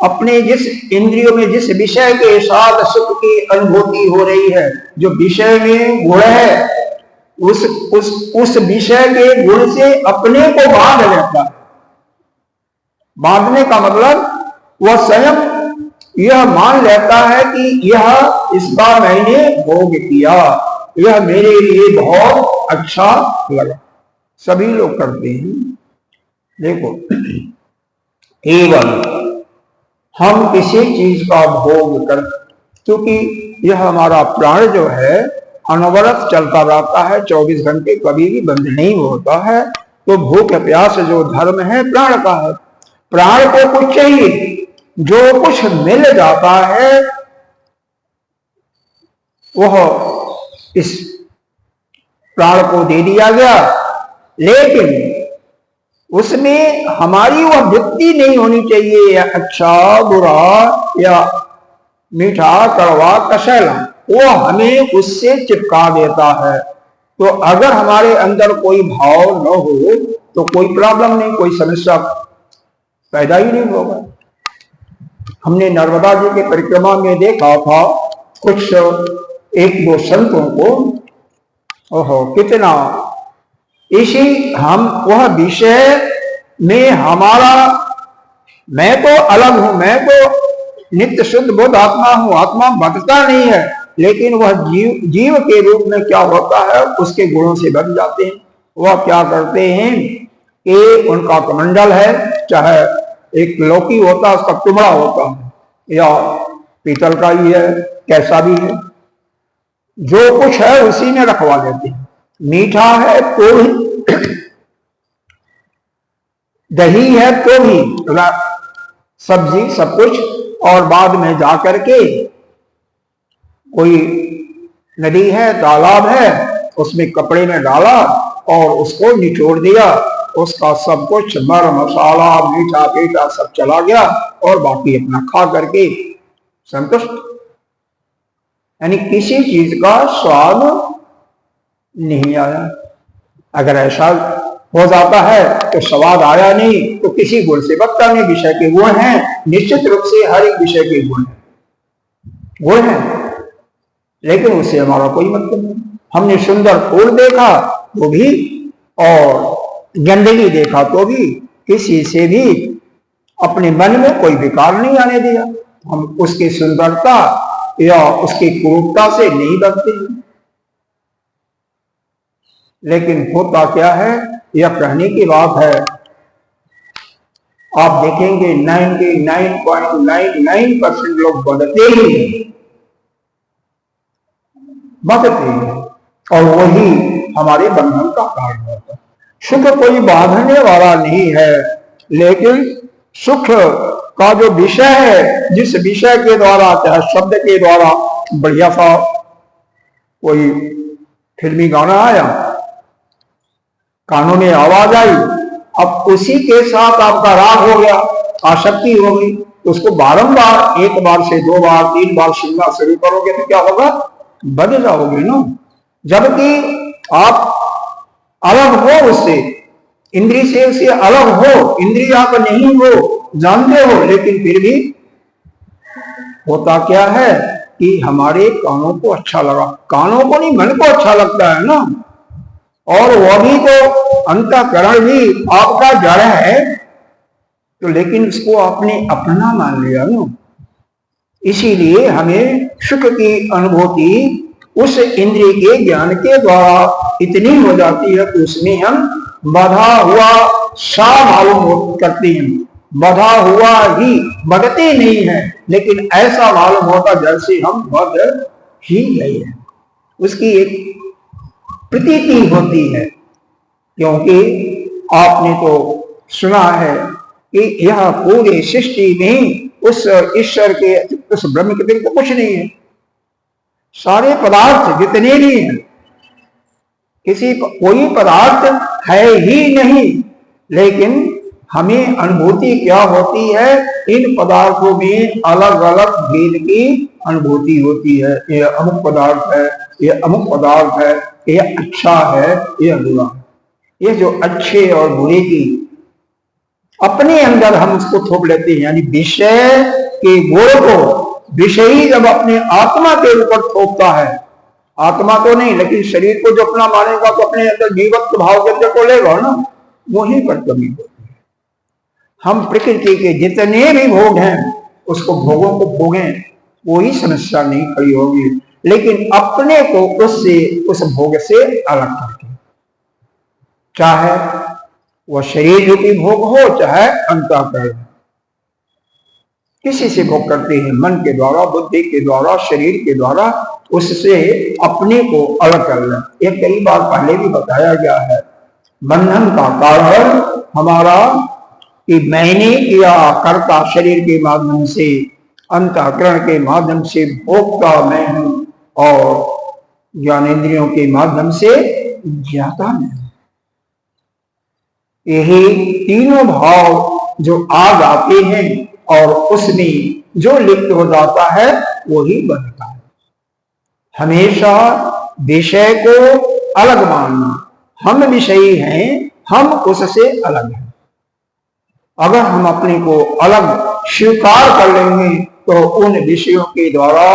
अपने जिस इंद्रियों में जिस विषय के साथ सुख की अनुभूति हो रही है, जो विषय में गुण है, उस विषय के गुण से अपने को बांध लेता है। बांधने का मतलब वह स्वयं यह मान लेता है कि यह इसका मैंने भोग किया, यह मेरे लिए बहुत अच्छा लगा। सभी लोग करते हैं। देखो, केवल हम किसी चीज का भोग कर, क्योंकि यह हमारा प्राण जो है अनवरत चलता रहता है, 24 घंटे, कभी भी बंद नहीं होता है। तो भूख प्यास जो धर्म है प्राण का है। प्राण को कुछ चाहिए, जो कुछ मिल जाता है वह इस प्राण को दे दिया गया, लेकिन उसमें हमारी वह वृत्ति नहीं होनी चाहिए, या अच्छा बुरा या मीठा कड़वा कसैला, वो हमें उससे चिपका देता है। तो अगर हमारे अंदर कोई भाव न हो तो कोई प्रॉब्लम नहीं, कोई समस्या पैदा ही नहीं होगा। हमने नर्मदा जी के परिक्रमा में देखा था कुछ एक दो संतों को, ओहो कितना इसी हम वह विषय में हमारा मैं तो अलग हूं, मैं तो नित्य शुद्ध बुद्ध आत्मा हूं, आत्मा बदता नहीं है, लेकिन वह जीव के रूप में क्या होता है, उसके गुणों से बन जाते हैं। वह क्या करते हैं कि उनका कमंडल है, चाहे एक लौकी होता है, उसका टुकड़ा होता है, या पीतल का ही है, कैसा भी है, जो कुछ है उसी में रखवा देते हैं। मीठा है तो भी, दही है तो भी, सब्जी सब कुछ, और बाद में जाकर के कोई नदी है, तालाब है, उसमें कपड़े में डाला और उसको निचोड़ दिया, उसका सब कुछ मर मसाला मीठा पीठा सब चला गया, और बाकी अपना खा करके संतुष्ट। यानी किसी चीज का स्वाद नहीं आया। अगर ऐसा हो जाता है तो स्वाद आया नहीं, तो किसी गुण से बदता नहीं। विषय के गुण हैं, निश्चित रूप से हर एक विषय के गुण है, लेकिन उससे हमारा कोई मतलब नहीं। हमने सुंदर फूल देखा तो भी और गंदगी देखा तो भी किसी से भी अपने मन में कोई विकार नहीं आने दिया। हम उसकी सुंदरता या उसकी क्रूरता से नहीं डरते हैं। लेकिन होता क्या है, यह कहने की बात है, आप देखेंगे 99.99% लोग बढ़ते ही और वही हमारे बंधन का कारण होता है। सुख कोई बांधने वाला नहीं है, लेकिन सुख का जो विषय है, जिस विषय के द्वारा, चाहे शब्द के द्वारा, बढ़िया सा कोई फिल्मी गाना आया, कानों में आवाज आई, अब उसी के साथ आपका राग हो गया, आसक्ति हो गई, तो उसको बारंबार, एक बार से 2 बार 3 बार सुनना शुरू करोगे तो क्या होगा, बदल जाओगे ना। जबकि आप अलग हो उससे, इंद्रिय से उससे अलग हो, इंद्रिय आप नहीं हो, जानते हो, लेकिन फिर भी होता क्या है कि हमारे कानों को अच्छा लगा, कानों को नहीं, मन को अच्छा लगता है ना, और वह भी तो अंतःकरण भी आपका जड़ है, तो लेकिन उसको आपने अपना मान लिया ना। इसीलिए हमें सुख की अनुभूति उस इंद्रिय के ज्ञान के द्वारा इतनी हो जाती है कि उसमें हम बधा हुआ सा मालूम करते हैं, बधा हुआ ही बधते नहीं है, लेकिन ऐसा मालूम होता जैसे हम बध ही गए हैं, उसकी एक प्रतीति होती है। क्योंकि आपने तो सुना है कि यह पूरी सृष्टि में उस ईश्वर के, उस ब्रह्म के बिल्कुल कुछ नहीं है। सारे पदार्थ जितने भी हैं, कोई पदार्थ है ही नहीं, लेकिन हमें अनुभूति क्या होती है, इन पदार्थों में अलग अलग भेद की अनुभूति होती है। ये अमुक पदार्थ है, ये अमुक पदार्थ है, ये अच्छा है, ये बुरा है। ये जो अच्छे और बुरे की अपने अंदर हम उसको थोप लेते हैं, यानी विषय के गुण को विषयी जब अपने आत्मा के ऊपर थोपता है, आत्मा तो नहीं, लेकिन शरीर को जो अपना मानेगा तो अपने अंदर जीवत्व भाव के अंदर को लेगा ना, वहीं पर कमी होती है। हम प्रकृति के जितने भी भोग हैं, उसको भोगों को भोगें, कोई समस्या नहीं खड़ी होगी, लेकिन अपने को उससे, उस भोग से अलग करके, चाहे वह शरीर रूपी भोग हो, चाहे अंतःकरण, किसी से भोग करते हैं, मन के द्वारा, बुद्धि के द्वारा, शरीर के द्वारा, उससे अपने को अलग कर लें। ये कई बार पहले भी बताया गया है। बंधन का कारण हमारा कि मैंने किया, कर्ता शरीर के माध्यम से, अंतःकरण के माध्यम से भोक्ता मैं हूं, और ज्ञानेंद्रियों के माध्यम से ज्ञाता मैं हूं। यही तीनों भाव जो आ जाते हैं और उसमें जो लिप्त हो जाता है वही बनता है। हमेशा विषय को अलग मानना, हम विषयी हैं, हम उससे अलग हैं। अगर हम अपने को अलग स्वीकार कर लेंगे तो उन विषयों के द्वारा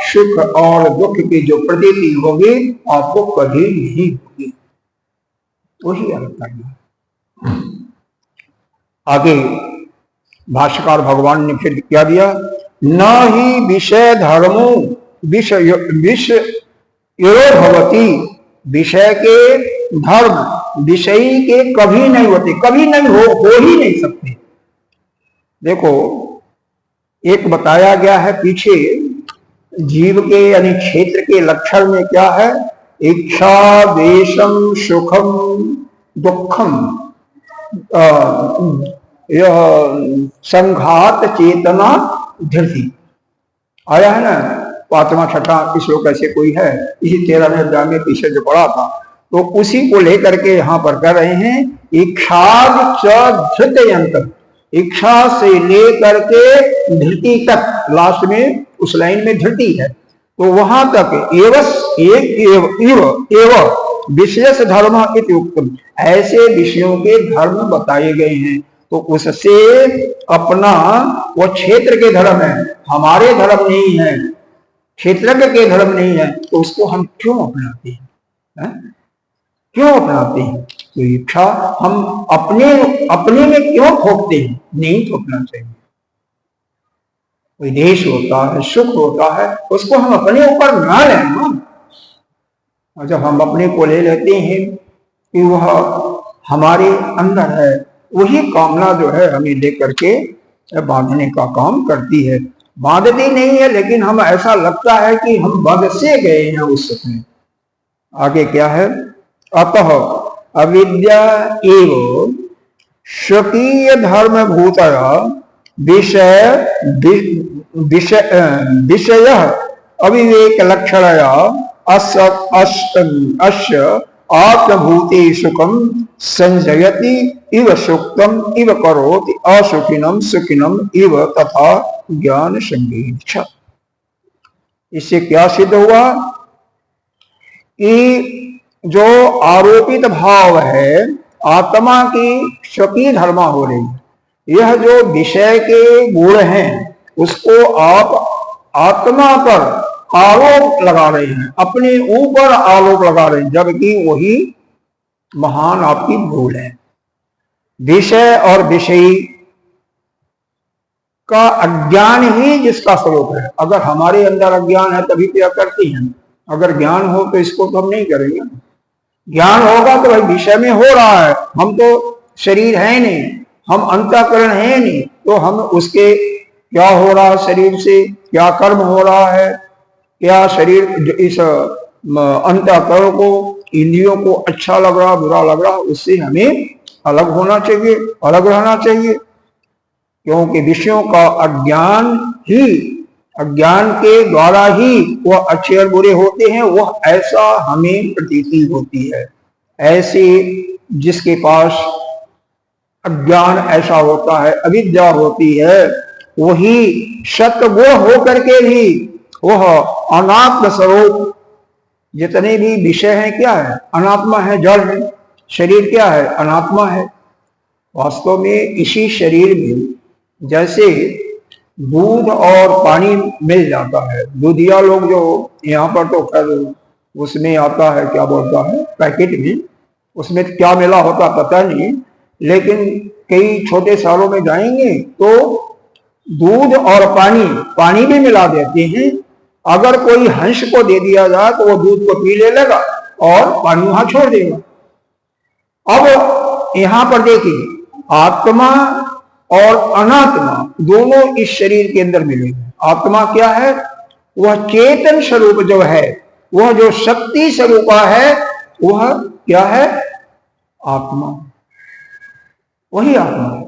सुख और दुख की जो प्रतीति होगी आपको कभी नहीं होगी, वही अलग करना। आगे भाष्यकार भगवान ने फिर क्या दिया, न ही विषय धर्मो विषय भवती, विषय के धर्म विषयी के कभी नहीं होते, कभी नहीं हो ही नहीं सकते। देखो एक बताया गया है पीछे, जीव के यानी क्षेत्र के लक्षण में क्या है, इच्छा द्वेषम सुखम दुखम, यह संघात चेतना धृति आया है ना, 5वां 6वां श्लोक ऐसे कोई है, इसी 13वें अध्याय में पीछे जो पढ़ा था, तो उसी को लेकर के यहाँ पर कर रहे हैं, इच्छा धृतयंत्र, इच्छा से लेकर के धृति तक, लास्ट में उस लाइन में धृति है, तो वहां तक एव विशेष धर्म इत्युक्तम, ऐसे विषयों के धर्म बताए गए हैं। तो उससे अपना वो क्षेत्र के धर्म है, हमारे धर्म नहीं है, क्षेत्रज्ञ के धर्म नहीं है, तो उसको हम क्यों अपनाते हैं, क्यों अपनाते हैं? तो इच्छा हम अपने में क्यों थोपते हैं? नहीं थोपना चाहिए। कोई देश होता है, सुख होता है, उसको हम अपने ऊपर ना लेना, और जब हम अपने को ले लेते हैं कि वह हमारे अंदर है, वही कामना जो है हमें लेकर के बांधने का काम करती है। बांधती नहीं है, लेकिन हम ऐसा लगता है कि हम बंध से गए हैं उस सुख में। आगे क्या है, अतः अविद्या एव स्वकीय धर्म भूतया विषय अविवेक लक्षणया अस्य आत्मभूते सुखम संजयति इव सुक्तम इव करोति असुखिनम सुखिनम इव तथा ज्ञान संगीत। इससे क्या सिद्ध हुआ कि जो आरोपित भाव है आत्मा की स्वकीय धर्मा हो रही है, यह जो विषय के गुण हैं उसको आप आत्मा पर आरोप लगा रहे हैं, अपने ऊपर आरोप लगा रहे हैं, जबकि वही महान आपकी भूल है। विषय और विषयी का अज्ञान ही जिसका स्वरूप है। अगर हमारे अंदर अज्ञान है तभी क्या करती हैं, अगर ज्ञान हो तो इसको तो हम नहीं करेंगे। ज्ञान होगा तो भाई विषय में हो रहा है, हम तो शरीर है नहीं, हम अंतःकरण है नहीं, तो हम उसके क्या हो रहा है, शरीर से क्या कर्म हो रहा है, क्या शरीर इस अंतःकरण को, इंद्रियों को अच्छा लग रहा बुरा लग रहा, उससे हमें अलग होना चाहिए, अलग रहना चाहिए। क्योंकि विषयों का अज्ञान ही, अज्ञान के द्वारा ही वह अच्छे और बुरे होते हैं, वह ऐसा हमें प्रतीति होती है। ऐसे जिसके पास अज्ञान ऐसा होता है, अविद्या होती है, वही सत्गुण होकर के भी वह अनात्म स्वरूप, जितने भी विषय हैं क्या है, अनात्मा है, जड़ है। शरीर क्या है, अनात्मा है। वास्तव में इसी शरीर में जैसे दूध और पानी मिल जाता है, दूधिया लोग जो यहाँ पर तो खैर उसमें आता है, क्या बोलता है, पैकेट में, उसमें क्या मिला होता पता नहीं, लेकिन कई छोटे शहरों में जाएंगे तो दूध और पानी भी मिला देते हैं। अगर कोई हंस को दे दिया जाए तो वो दूध को पी लेगा और पानी वहां छोड़ देगा। अब यहां पर देखिए, आत्मा और अनात्मा दोनों इस शरीर के अंदर मिलेंगे। आत्मा क्या है, वह चेतन स्वरूप जो है, वह जो शक्ति स्वरूप है, वह क्या है, आत्मा, वही आत्मा है।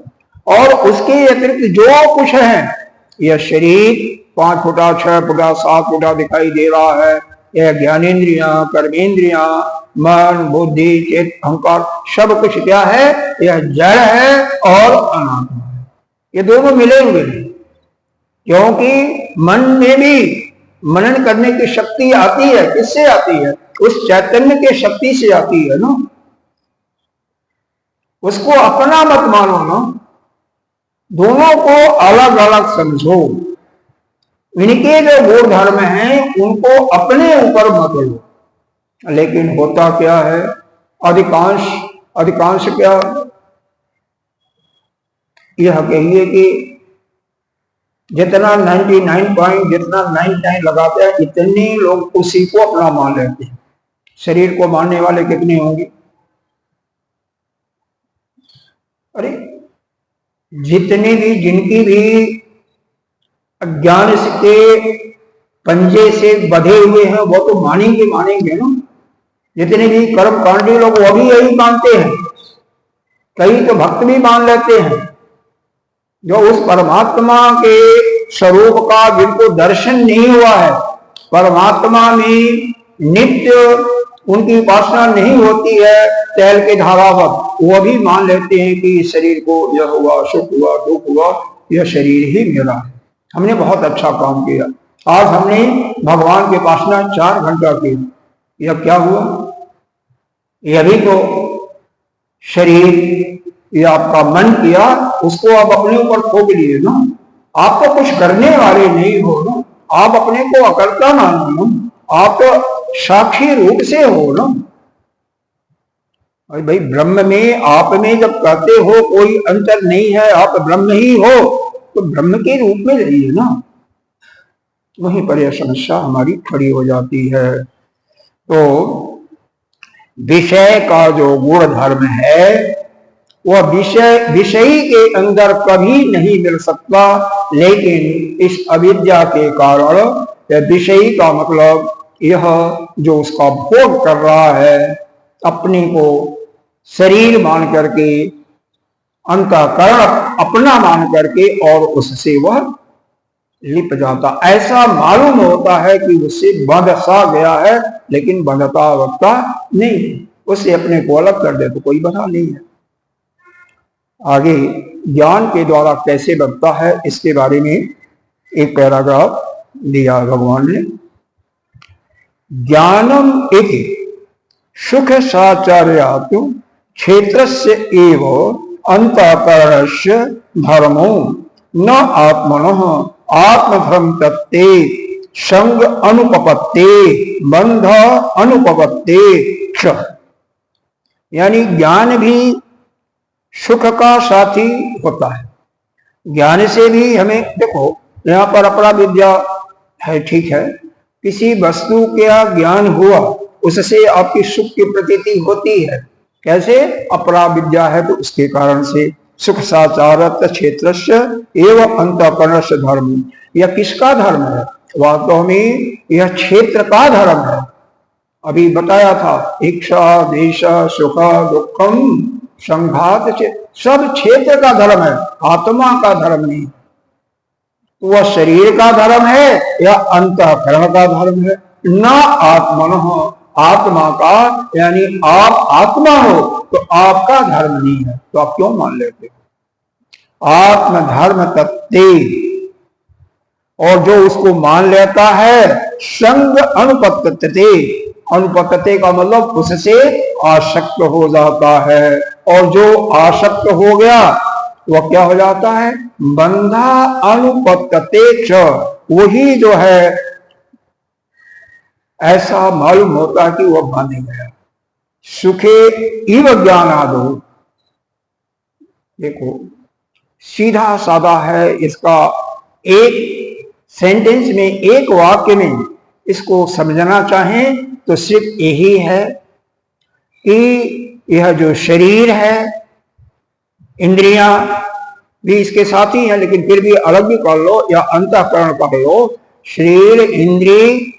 और उसके अतिरिक्त जो कुछ है, यह शरीर 5 फुटा 6 फुटा 7 फुटा दिखाई दे रहा है, यह ज्ञानेन्द्रियां, कर्मेंद्रियां, मन, बुद्धि, चित्त, अहंकार, सब कुछ क्या है, यह जड़ है और अनात्मा है। ये दोनों मिले हुए हैं, क्योंकि मन में भी मनन करने की शक्ति आती है। किससे आती है, उस चैतन्य के शक्ति से आती है ना। उसको अपना मत मानो ना, दोनों को अलग अलग समझो। इनके जो गुण धर्म हैं उनको अपने ऊपर मत लो। लेकिन होता क्या है, अधिकांश क्या, यह कहिए कि जितना 99 लगाते हैं इतने लोग उसी को अपना मान लेते हैं। शरीर को मानने वाले कितने होंगे? अरे जितने भी, जिनकी भी अज्ञान के पंजे से बधे हुए हैं वो तो मानेंगे ना। जितने भी कर्म कांडी लोग वो भी यही मानते हैं। कई तो भक्त भी मान लेते हैं, जो उस परमात्मा के स्वरूप का जिनको दर्शन नहीं हुआ है, परमात्मा में नित्य उनकी उपासना नहीं होती है तैल के धारावत, वो भी मान लेते हैं कि इस शरीर को यह हुआ, सुख हुआ, दुख हुआ, यह शरीर ही मेरा है। हमने बहुत अच्छा काम किया, आज हमने भगवान की उपासना 4 घंटा की, यह क्या हुआ? यह भी तो शरीर, यह आपका मन किया, उसको आप अपने ऊपर थोप लिए ना। आप तो कुछ करने वाले नहीं हो ना, आप अपने को अकर्ता मानो ना, आप तो साक्षी रूप से हो ना। और भाई ब्रह्म में, आप में जब कहते हो कोई अंतर नहीं है, आप ब्रह्म ही हो, तो ब्रह्म के रूप में रहिए ना। वहीं पर यह समस्या हमारी खड़ी हो जाती है। तो विषय का जो गुण धर्म है वह विषयी के अंदर कभी नहीं मिल सकता, लेकिन इस अविद्या के कारण विषयी का मतलब यह जो उसका भोग कर रहा है, अपने को शरीर मान करके, अंतःकरण अपना मान करके, और उससे वह लिप जाता, ऐसा मालूम होता है कि उससे बंध सा गया है, लेकिन बंधता वक्ता नहीं, उससे अपने को अलग कर दे तो कोई बंधा नहीं है। आगे ज्ञान के द्वारा कैसे बनता है इसके बारे में एक पैराग्राफ दिया भगवान ने। ज्ञानम इति सुख साचार्यात् क्षेत्रस्य एव अंतःकरणस्य धर्मो न आत्मनः आत्मधर्म तत्ते संग अनुपपत्ते बंध अनुपपत्ते क्ष। यानी ज्ञान भी सुख का साथी होता है। ज्ञान से भी हमें, देखो यहाँ पर अपरा विद्या है, ठीक है, किसी वस्तु का ज्ञान हुआ उससे आपकी सुख की प्रतीति होती है। कैसे? अपरा विद्या है तो उसके कारण से। सुख साचारत क्षेत्रस्य एवं अंतःकरणस्य धर्म, यह किसका धर्म है? वास्तव में यह क्षेत्र का धर्म है। अभी बताया था, इच्छा देश सुख दुखम संघात, सब क्षेत्र का धर्म है, आत्मा का धर्म नहीं। तो वह शरीर का धर्म है या अंतःकरण का धर्म है? न आत्मनः, आत्मा का, यानी आप आत्मा हो तो आपका धर्म नहीं है, तो आप क्यों मान लेते हो? आत्मधर्म तत्ते, और जो उसको मान लेता है संग अनुपत्तते, अनुपत्तते का मतलब उससे आसक्त हो जाता है, और जो आसक्त हो गया वह क्या हो जाता है? बंधा अनुपत्तते च, वही जो है ऐसा मालूम होता कि वह बांध गया। सुखे इव ज्ञानादो, देखो सीधा साधा है, इसका एक सेंटेंस में, एक वाक्य में इसको समझना चाहें तो सिर्फ यही है कि यह जो शरीर है, इंद्रियां भी इसके साथ ही है, लेकिन फिर भी अलग भी कर लो या अंतःकरण कर लो, शरीर इंद्रिय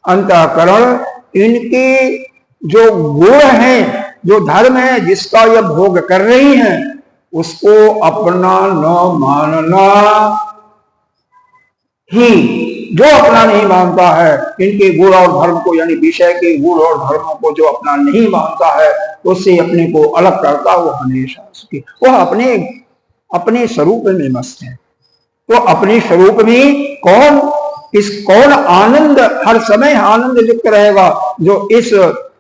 अंतःकरण, इनके जो गुण हैं, जो धर्म है जिसका यह भोग कर रही हैं, उसको अपना न मानना ही, जो अपना नहीं मानता है, इनके गुण और धर्म को, यानी विषय के गुण और धर्मों को जो अपना नहीं मानता है, उससे अपने को अलग करता, वो हमेशा सुखी, वह अपने स्वरूप में मस्त है। तो अपने स्वरूप में कौन आनंद, हर समय आनंद युक्त रहेगा, जो इस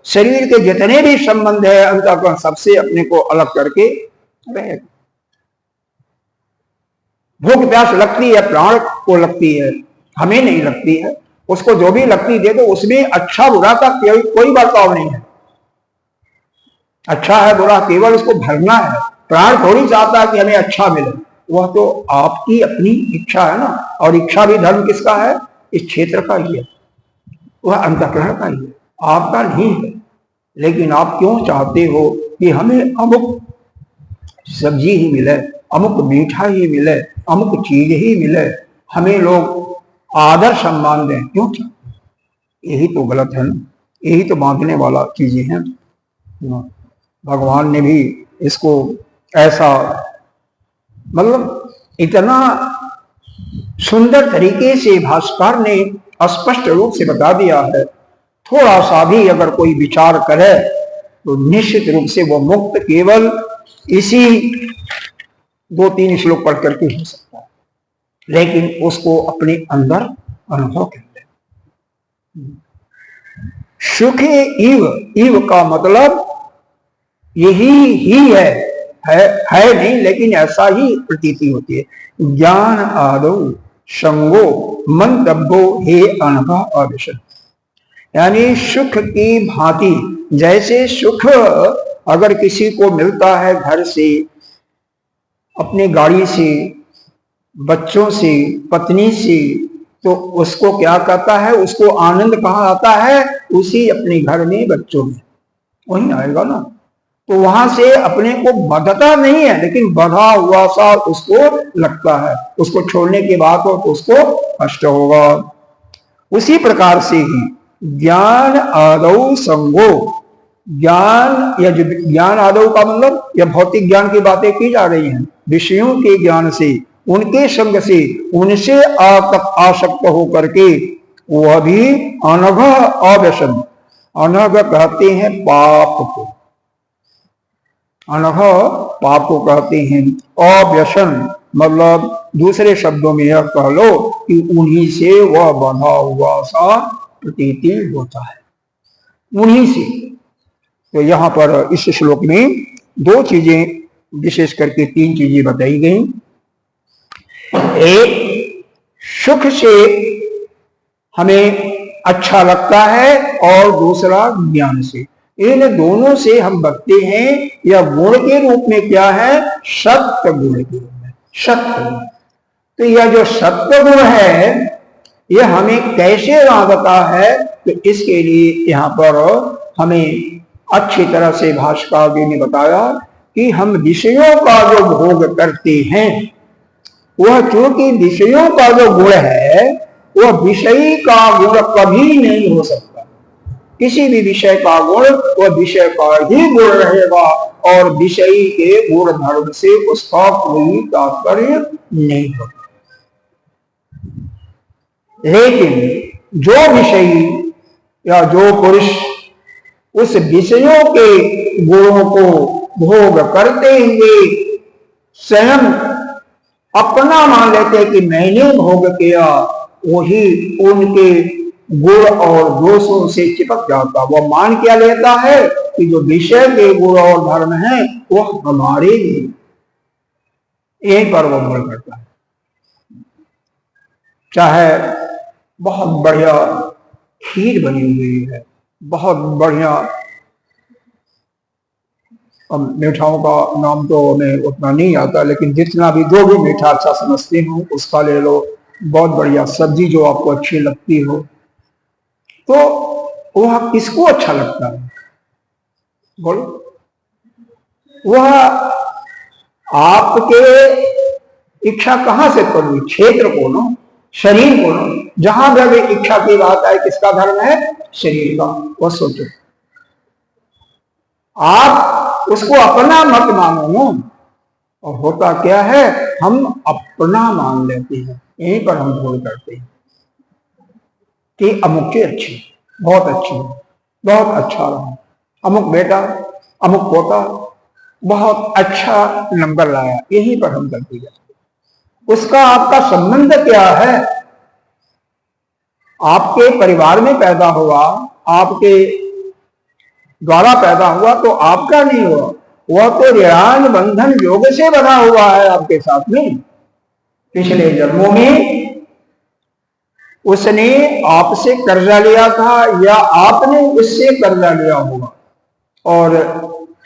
शरीर के जितने भी संबंध है अंतःकरण सबसे अपने को अलग करके रहेगा। भूख प्यास लगती है, प्राण को लगती है, हमें नहीं लगती है। उसको जो भी लगती दे दो, उसमें अच्छा बुरा का कोई बर्ताव नहीं है। अच्छा है बुरा केवल उसको भरना है। प्राण थोड़ी चाहता है कि हमें अच्छा मिले, वह तो आपकी अपनी इच्छा है ना, और इच्छा भी धर्म किसका है? इस क्षेत्र का ही है, वह अंतःकरण का ही है, आपका नहीं है। लेकिन आप क्यों चाहते हो कि हमें अमुक सब्जी ही मिले, अमुक मीठा ही मिले, अमुक चीज ही मिले, हमें लोग आदर सम्मान दें, क्यों चाहते? यही तो गलत है ना, यही तो बांधने वाला चीजें हैं। भगवान ने भी इसको ऐसा मतलब इतना सुंदर तरीके से भास्कर ने स्पष्ट रूप से बता दिया है, थोड़ा सा भी अगर कोई विचार करे तो निश्चित रूप से वो मुक्त केवल इसी 2-3 श्लोक पढ़ करके हो सकता है, लेकिन उसको अपने अंदर अनुभव कर ले। सुखे इव, इव का मतलब यही ही है नहीं, लेकिन ऐसा ही प्रतीति होती है। ज्ञान आदो संगो मंतव्यो हे अनघा अविशद, यानी सुख की भांति, जैसे सुख अगर किसी को मिलता है घर से, अपनी गाड़ी से, बच्चों से, पत्नी से, तो उसको क्या कहता है? उसको आनंद कहा आता है उसी अपने घर में बच्चों में, वही आएगा ना। तो वहां से अपने को बंधता नहीं है, लेकिन बंधा हुआ सा उसको लगता है, उसको छोड़ने की बात हो तो उसको कष्ट होगा। उसी प्रकार से ही ज्ञान आदौ संगो, ज्ञान या जो ज्ञान आदौ का मतलब यह भौतिक ज्ञान की बातें की जा रही हैं, विषयों के ज्ञान से, उनके संग से, उनसे आसक्त होकर के वह भी अनघ अव्यसन, अनघ कहते हैं पाप को, अनघ पाप को कहते हैं, अव्यसन मतलब दूसरे शब्दों में यह कह लो कि उन्हीं से वह बंधा हुआ सा प्रतीति होता है, उन्हीं से। तो यहां पर इस श्लोक में 2 चीजें, विशेष करके 3 चीजें बताई गई। एक, सुख से हमें अच्छा लगता है, और दूसरा ज्ञान से। इन दोनों से हम बचते हैं। यह गुण के रूप में क्या है? सत्य गुण के रूप में, सत्य गुण। तो यह जो सत्य गुण है यह हमें कैसे लाभता है? तो इसके लिए यहाँ पर हमें अच्छी तरह से भाष्यकार जी ने बताया कि हम विषयों का जो भोग करते हैं, वह चूंकि विषयों का जो गुण है वह विषयी का गुण कभी नहीं हो सकता। किसी भी विषय का गुण वह विषय का ही गुण रहेगा, और विषयी के गुण धर्म से उसका कोई तात्पर्य नहीं होता। लेकिन जो विषयी या जो पुरुष उस विषयों के गुणों को भोग करते हुए स्वयं अपना मान लेते कि मैंने भोग किया, वही उनके गुण और दोषों से चिपक जाता। वह मान क्या लेता है कि जो विषय के गुण और धर्म है वह हमारे लिए, यहीं पर वह भूल करता है। चाहे बहुत बढ़िया खीर बनी हुई है, बहुत बढ़िया, मिठाओं का नाम तो हमें उतना नहीं आता, लेकिन जितना भी जो भी मीठा अच्छा समझते हो उसका ले लो, बहुत बढ़िया सब्जी जो आपको अच्छी लगती हो, तो वह किसको अच्छा लगता है? बोलो, वह आपके इच्छा कहां से पड़ी? क्षेत्र को ना, शरीर को ना। जहां भी इच्छा की बात है, किसका धर्म है? शरीर का। वह सोचो, आप उसको अपना मत मानो ना, और होता क्या है, हम अपना मान लेते हैं। यहीं पर हम भूल करते हैं कि अमुक अच्छी, बहुत अच्छी, बहुत अच्छा रहा, अमुक बेटा, अमुक पोता बहुत अच्छा नंबर लाया, यहीं पर हम गलती करते। उसका आपका संबंध क्या है? आपके परिवार में पैदा हुआ, आपके द्वारा पैदा हुआ, तो आपका नहीं हुआ, वह तो ऋणान बंधन योग से बना हुआ है आपके साथ में। पिछले जन्मों में उसने आपसे कर्जा लिया था, या आपने उससे कर्जा लिया होगा, और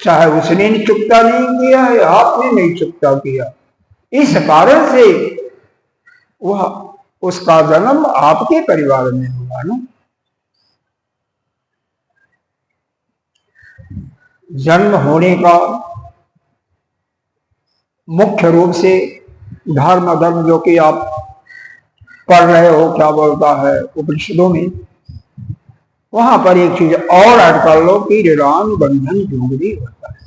चाहे उसने चुकता नहीं किया या आपने नहीं चुकता किया, इस कारण से वह उसका जन्म आपके परिवार में हुआ ना। जन्म होने का मुख्य रूप से धर्म जो कि आप पढ़ रहे हो, क्या बोलता है उपनिषदों में, वहां पर एक चीज और ऐड कर लो कि ऋणान बंधन योग भी होता है।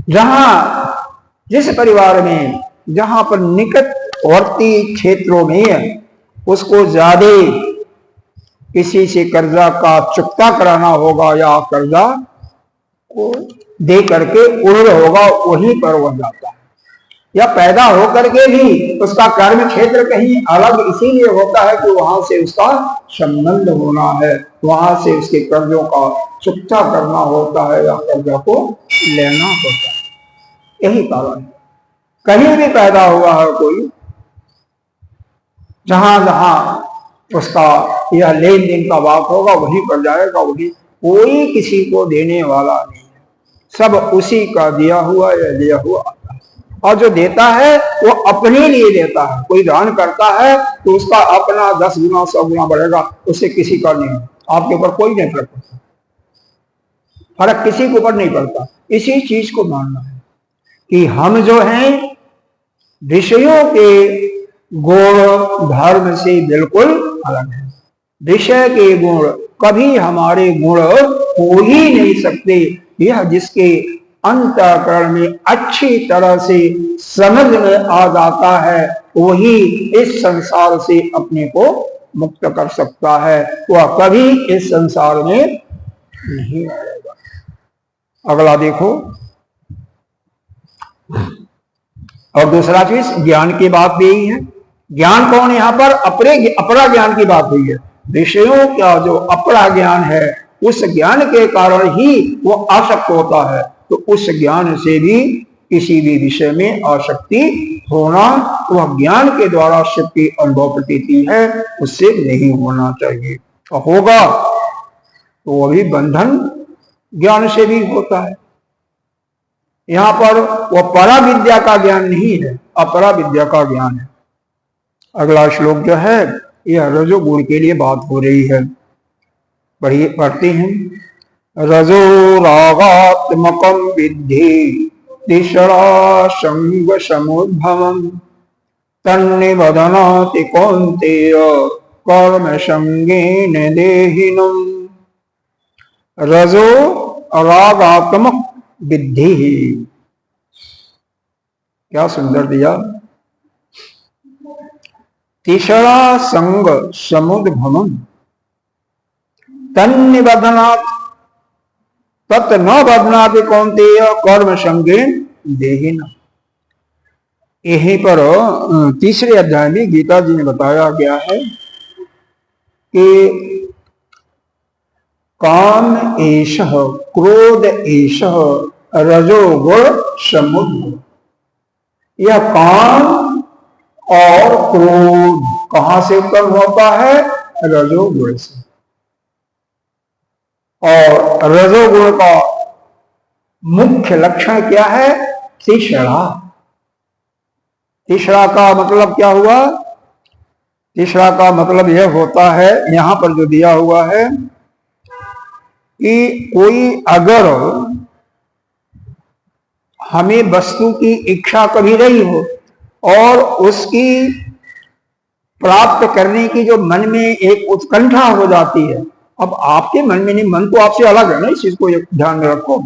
जहां जिस परिवार में जहां पर निकटवर्ती क्षेत्रों में उसको ज्यादा किसी से कर्जा का चुकता कराना होगा या कर्जा को दे करके उड़ होगा, वहीं पर वह जाता है। या पैदा होकर के भी उसका कर्म क्षेत्र कहीं अलग इसीलिए होता है कि वहां से उसका संबंध होना है, वहां से उसके कर्जों का चुकता करना होता है या कर्जा को लेना होता है। यही कारण है। कहीं भी पैदा हुआ है कोई, जहां जहां उसका यह लेन देन का बात होगा वहीं पर जाएगा, वही कोई किसी को देने वाला नहीं है, सब उसी का दिया हुआ या लिया हुआ आता है। और जो देता है वो अपने लिए देता है। कोई दान करता है तो उसका अपना 10 गुना 100 गुना बढ़ेगा, उससे किसी का नहीं। आपके ऊपर कोई नहीं फर्क पड़ता, फर्क किसी के ऊपर नहीं पड़ता। इसी चीज को मानना है कि हम जो हैं विषयों के गुण धर्म से बिल्कुल अलग है। विषय के गुण कभी हमारे गुण हो ही नहीं सकते। यह जिसके अंतःकरण में अच्छी तरह से समझ में आ जाता है वही इस संसार से अपने को मुक्त कर सकता है। वह कभी इस संसार में नहीं आएगा। अगला देखो, और दूसरा चीज ज्ञान की बात भी यही है। ज्ञान कौन, यहां पर अपरा ज्ञान की बात हुई है। विषयों का जो अपरा ज्ञान है उस ज्ञान के कारण ही वो आसक्त होता है। तो उस ज्ञान से भी किसी भी विषय में आसक्ति होना, वह ज्ञान के द्वारा शक्ति अनुभव प्रतीति है, उससे नहीं होना चाहिए। और होगा तो वह भी बंधन ज्ञान से भी होता है। यहां पर वह परा विद्या का ज्ञान नहीं है, अपरा विद्या का ज्ञान है। अगला श्लोक जो है यह रजोगुण के लिए बात हो रही है। पढ़ते हैं। रजो रागात्मकं विद्धि तिसरा संग समुद्भवम् तन्निबध्नाति कौन्तेय कर्म संगेन देहिनम्। रजो रागात्मक विद्धि, क्या सुंदर दिया। तीसरा संग समुद्भवम् तन्निबध्नाति तत् न बध्नाति कौन्तेय कर्म संगेन देहिनम्। यहीं पर तीसरे अध्याय में गीता जी ने बताया गया है कि काम एषः क्रोध एषः रजोगुण समुद्भव। यह काम और क्रोध कहां से उत्पन्न होता है? रजोगुण से। और रजोगुण का मुख्य लक्षण क्या है? तीसरा। तीसरा का मतलब क्या हुआ? तीसरा का मतलब यह होता है, यहां पर जो दिया हुआ है कि कोई अगर हमें वस्तु की इच्छा कभी नहीं हो और उसकी प्राप्त करने की जो मन में एक उत्कंठा हो जाती है। अब आपके मन में नहीं, मन तो आपसे अलग है ना, इस चीज को ध्यान में रखो।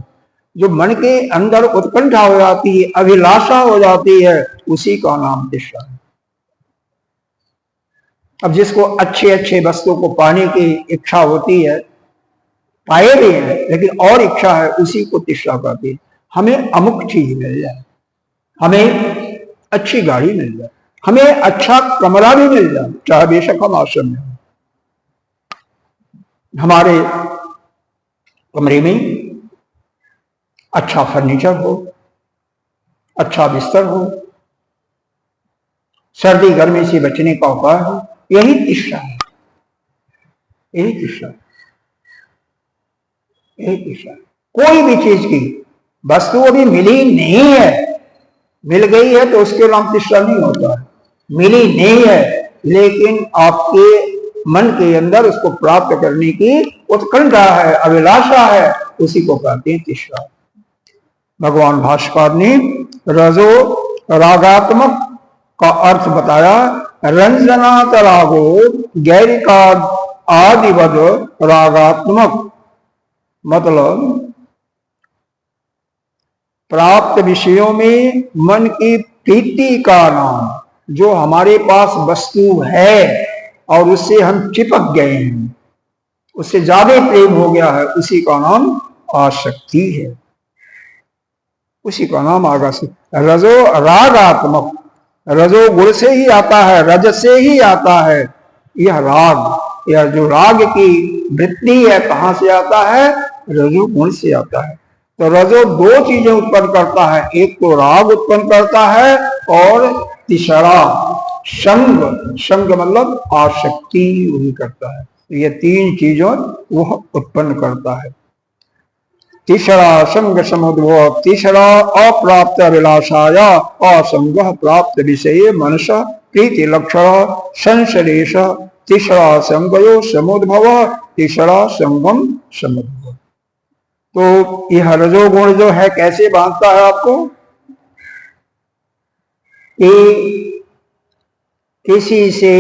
जो मन के अंदर उत्कंठा हो जाती है, अभिलाषा हो जाती है, उसी का नाम तिष्ठा है। अब जिसको अच्छे अच्छे वस्तु को पाने की इच्छा होती है, पाए भी हैं, लेकिन और इच्छा है, उसी को तिष्ठा कहते हैं। हमें अमुक चीज मिल जाए, हमें अच्छी गाड़ी मिल जाए, हमें अच्छा कमरा भी मिल जाए, चाहे बेशक हम आश्रम में हो, हमारे कमरे में अच्छा फर्नीचर हो, अच्छा बिस्तर हो, सर्दी गर्मी से बचने का उपाय हो, यही तिष्ठा है। यही तिष्ठा है, यही तिष्ठा है। कोई भी चीज की वस्तु अभी मिली नहीं है, मिल गई है तो उसके नाम तिष्ठा नहीं होता है, मिली नहीं है लेकिन आपके मन के अंदर उसको प्राप्त करने की उत्कंठा है, अभिलाषा है, उसी को कहते हैं तिष्ठा। भगवान भाष्कर ने रजो रागात्मक का अर्थ बताया, रंजनात रागो गैरिका आदिवद रागात्मक, मतलब प्राप्त विषयों में मन की प्रीति का नाम, जो हमारे पास वस्तु है और उससे हम चिपक गए हैं, उससे ज्यादा प्रेम हो गया है, उसी का नाम आसक्ति है, उसी का नाम आगासी। रजो रागात्मक, रजो गुण से ही आता है, रज से ही आता है यह राग, यह जो राग की वृत्ति है कहां से आता है? रजो गुण से आता है। तो रजो दो चीजें उत्पन्न करता है, एक तो राग उत्पन्न करता है और तीसरा संग, संग मतलब आसक्ति वही करता है। ये तीन चीजों वह उत्पन्न करता है। तीसरा संग समुद्भव, तीसरा अप्राप्त अभिलाषाया असंग प्राप्त विषय मनस प्रीति लक्षण संसदेश, तीसरा संगयो समुद्भव, तीसरा संगम समुद्भव। तो यह रजोगुण जो है कैसे बांधता है आपको कि किसी से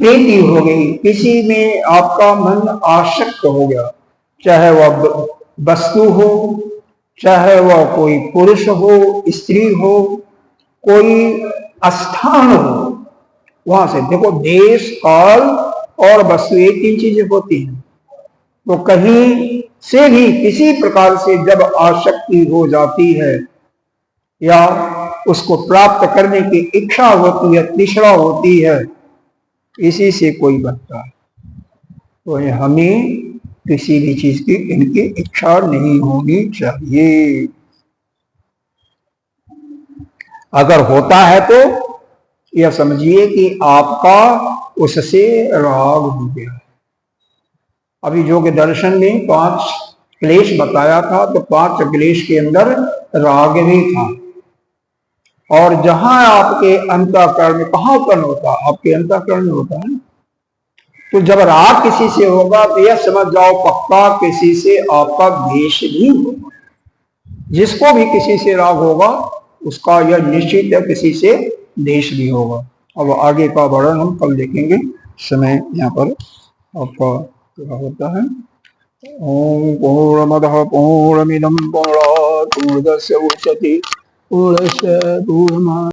प्रीति हो गई, किसी में आपका मन आसक्त हो गया, चाहे वह वस्तु हो, चाहे वह कोई पुरुष हो, स्त्री हो, कोई स्थान हो, वहां से देखो देश काल और वस्तु ये तीन चीजें होती हैं। तो कहीं से भी किसी प्रकार से जब आसक्ति हो जाती है या उसको प्राप्त करने की इच्छा होती है, तृष्णा होती है, इसी से कोई बनता है। तो हमें किसी भी चीज की इनकी इच्छा नहीं होनी चाहिए। अगर होता है तो यह समझिए कि आपका उससे राग हो गया। अभी योग दर्शन में 5 क्लेश बताया था, तो 5 क्लेश के अंदर राग भी था। और जहां आपके अंतःकरण में कहां उत्पन्न होता, आपके अंतःकरण में होता है। तो जब राग किसी से होगा तो यह समझ जाओ पक्का किसी से आपका द्वेष भी होगा। जिसको भी किसी से राग होगा उसका यह निश्चित है किसी से द्वेष भी होगा। अब आगे का वर्णन हम कल देखेंगे। समय यहाँ पर आपका क्या होता है। ओम पूर्णमदः पूर्णमिदं पूर्णात् पूर्णस्य उच्यते पूर्णस्य पूर्णमादाय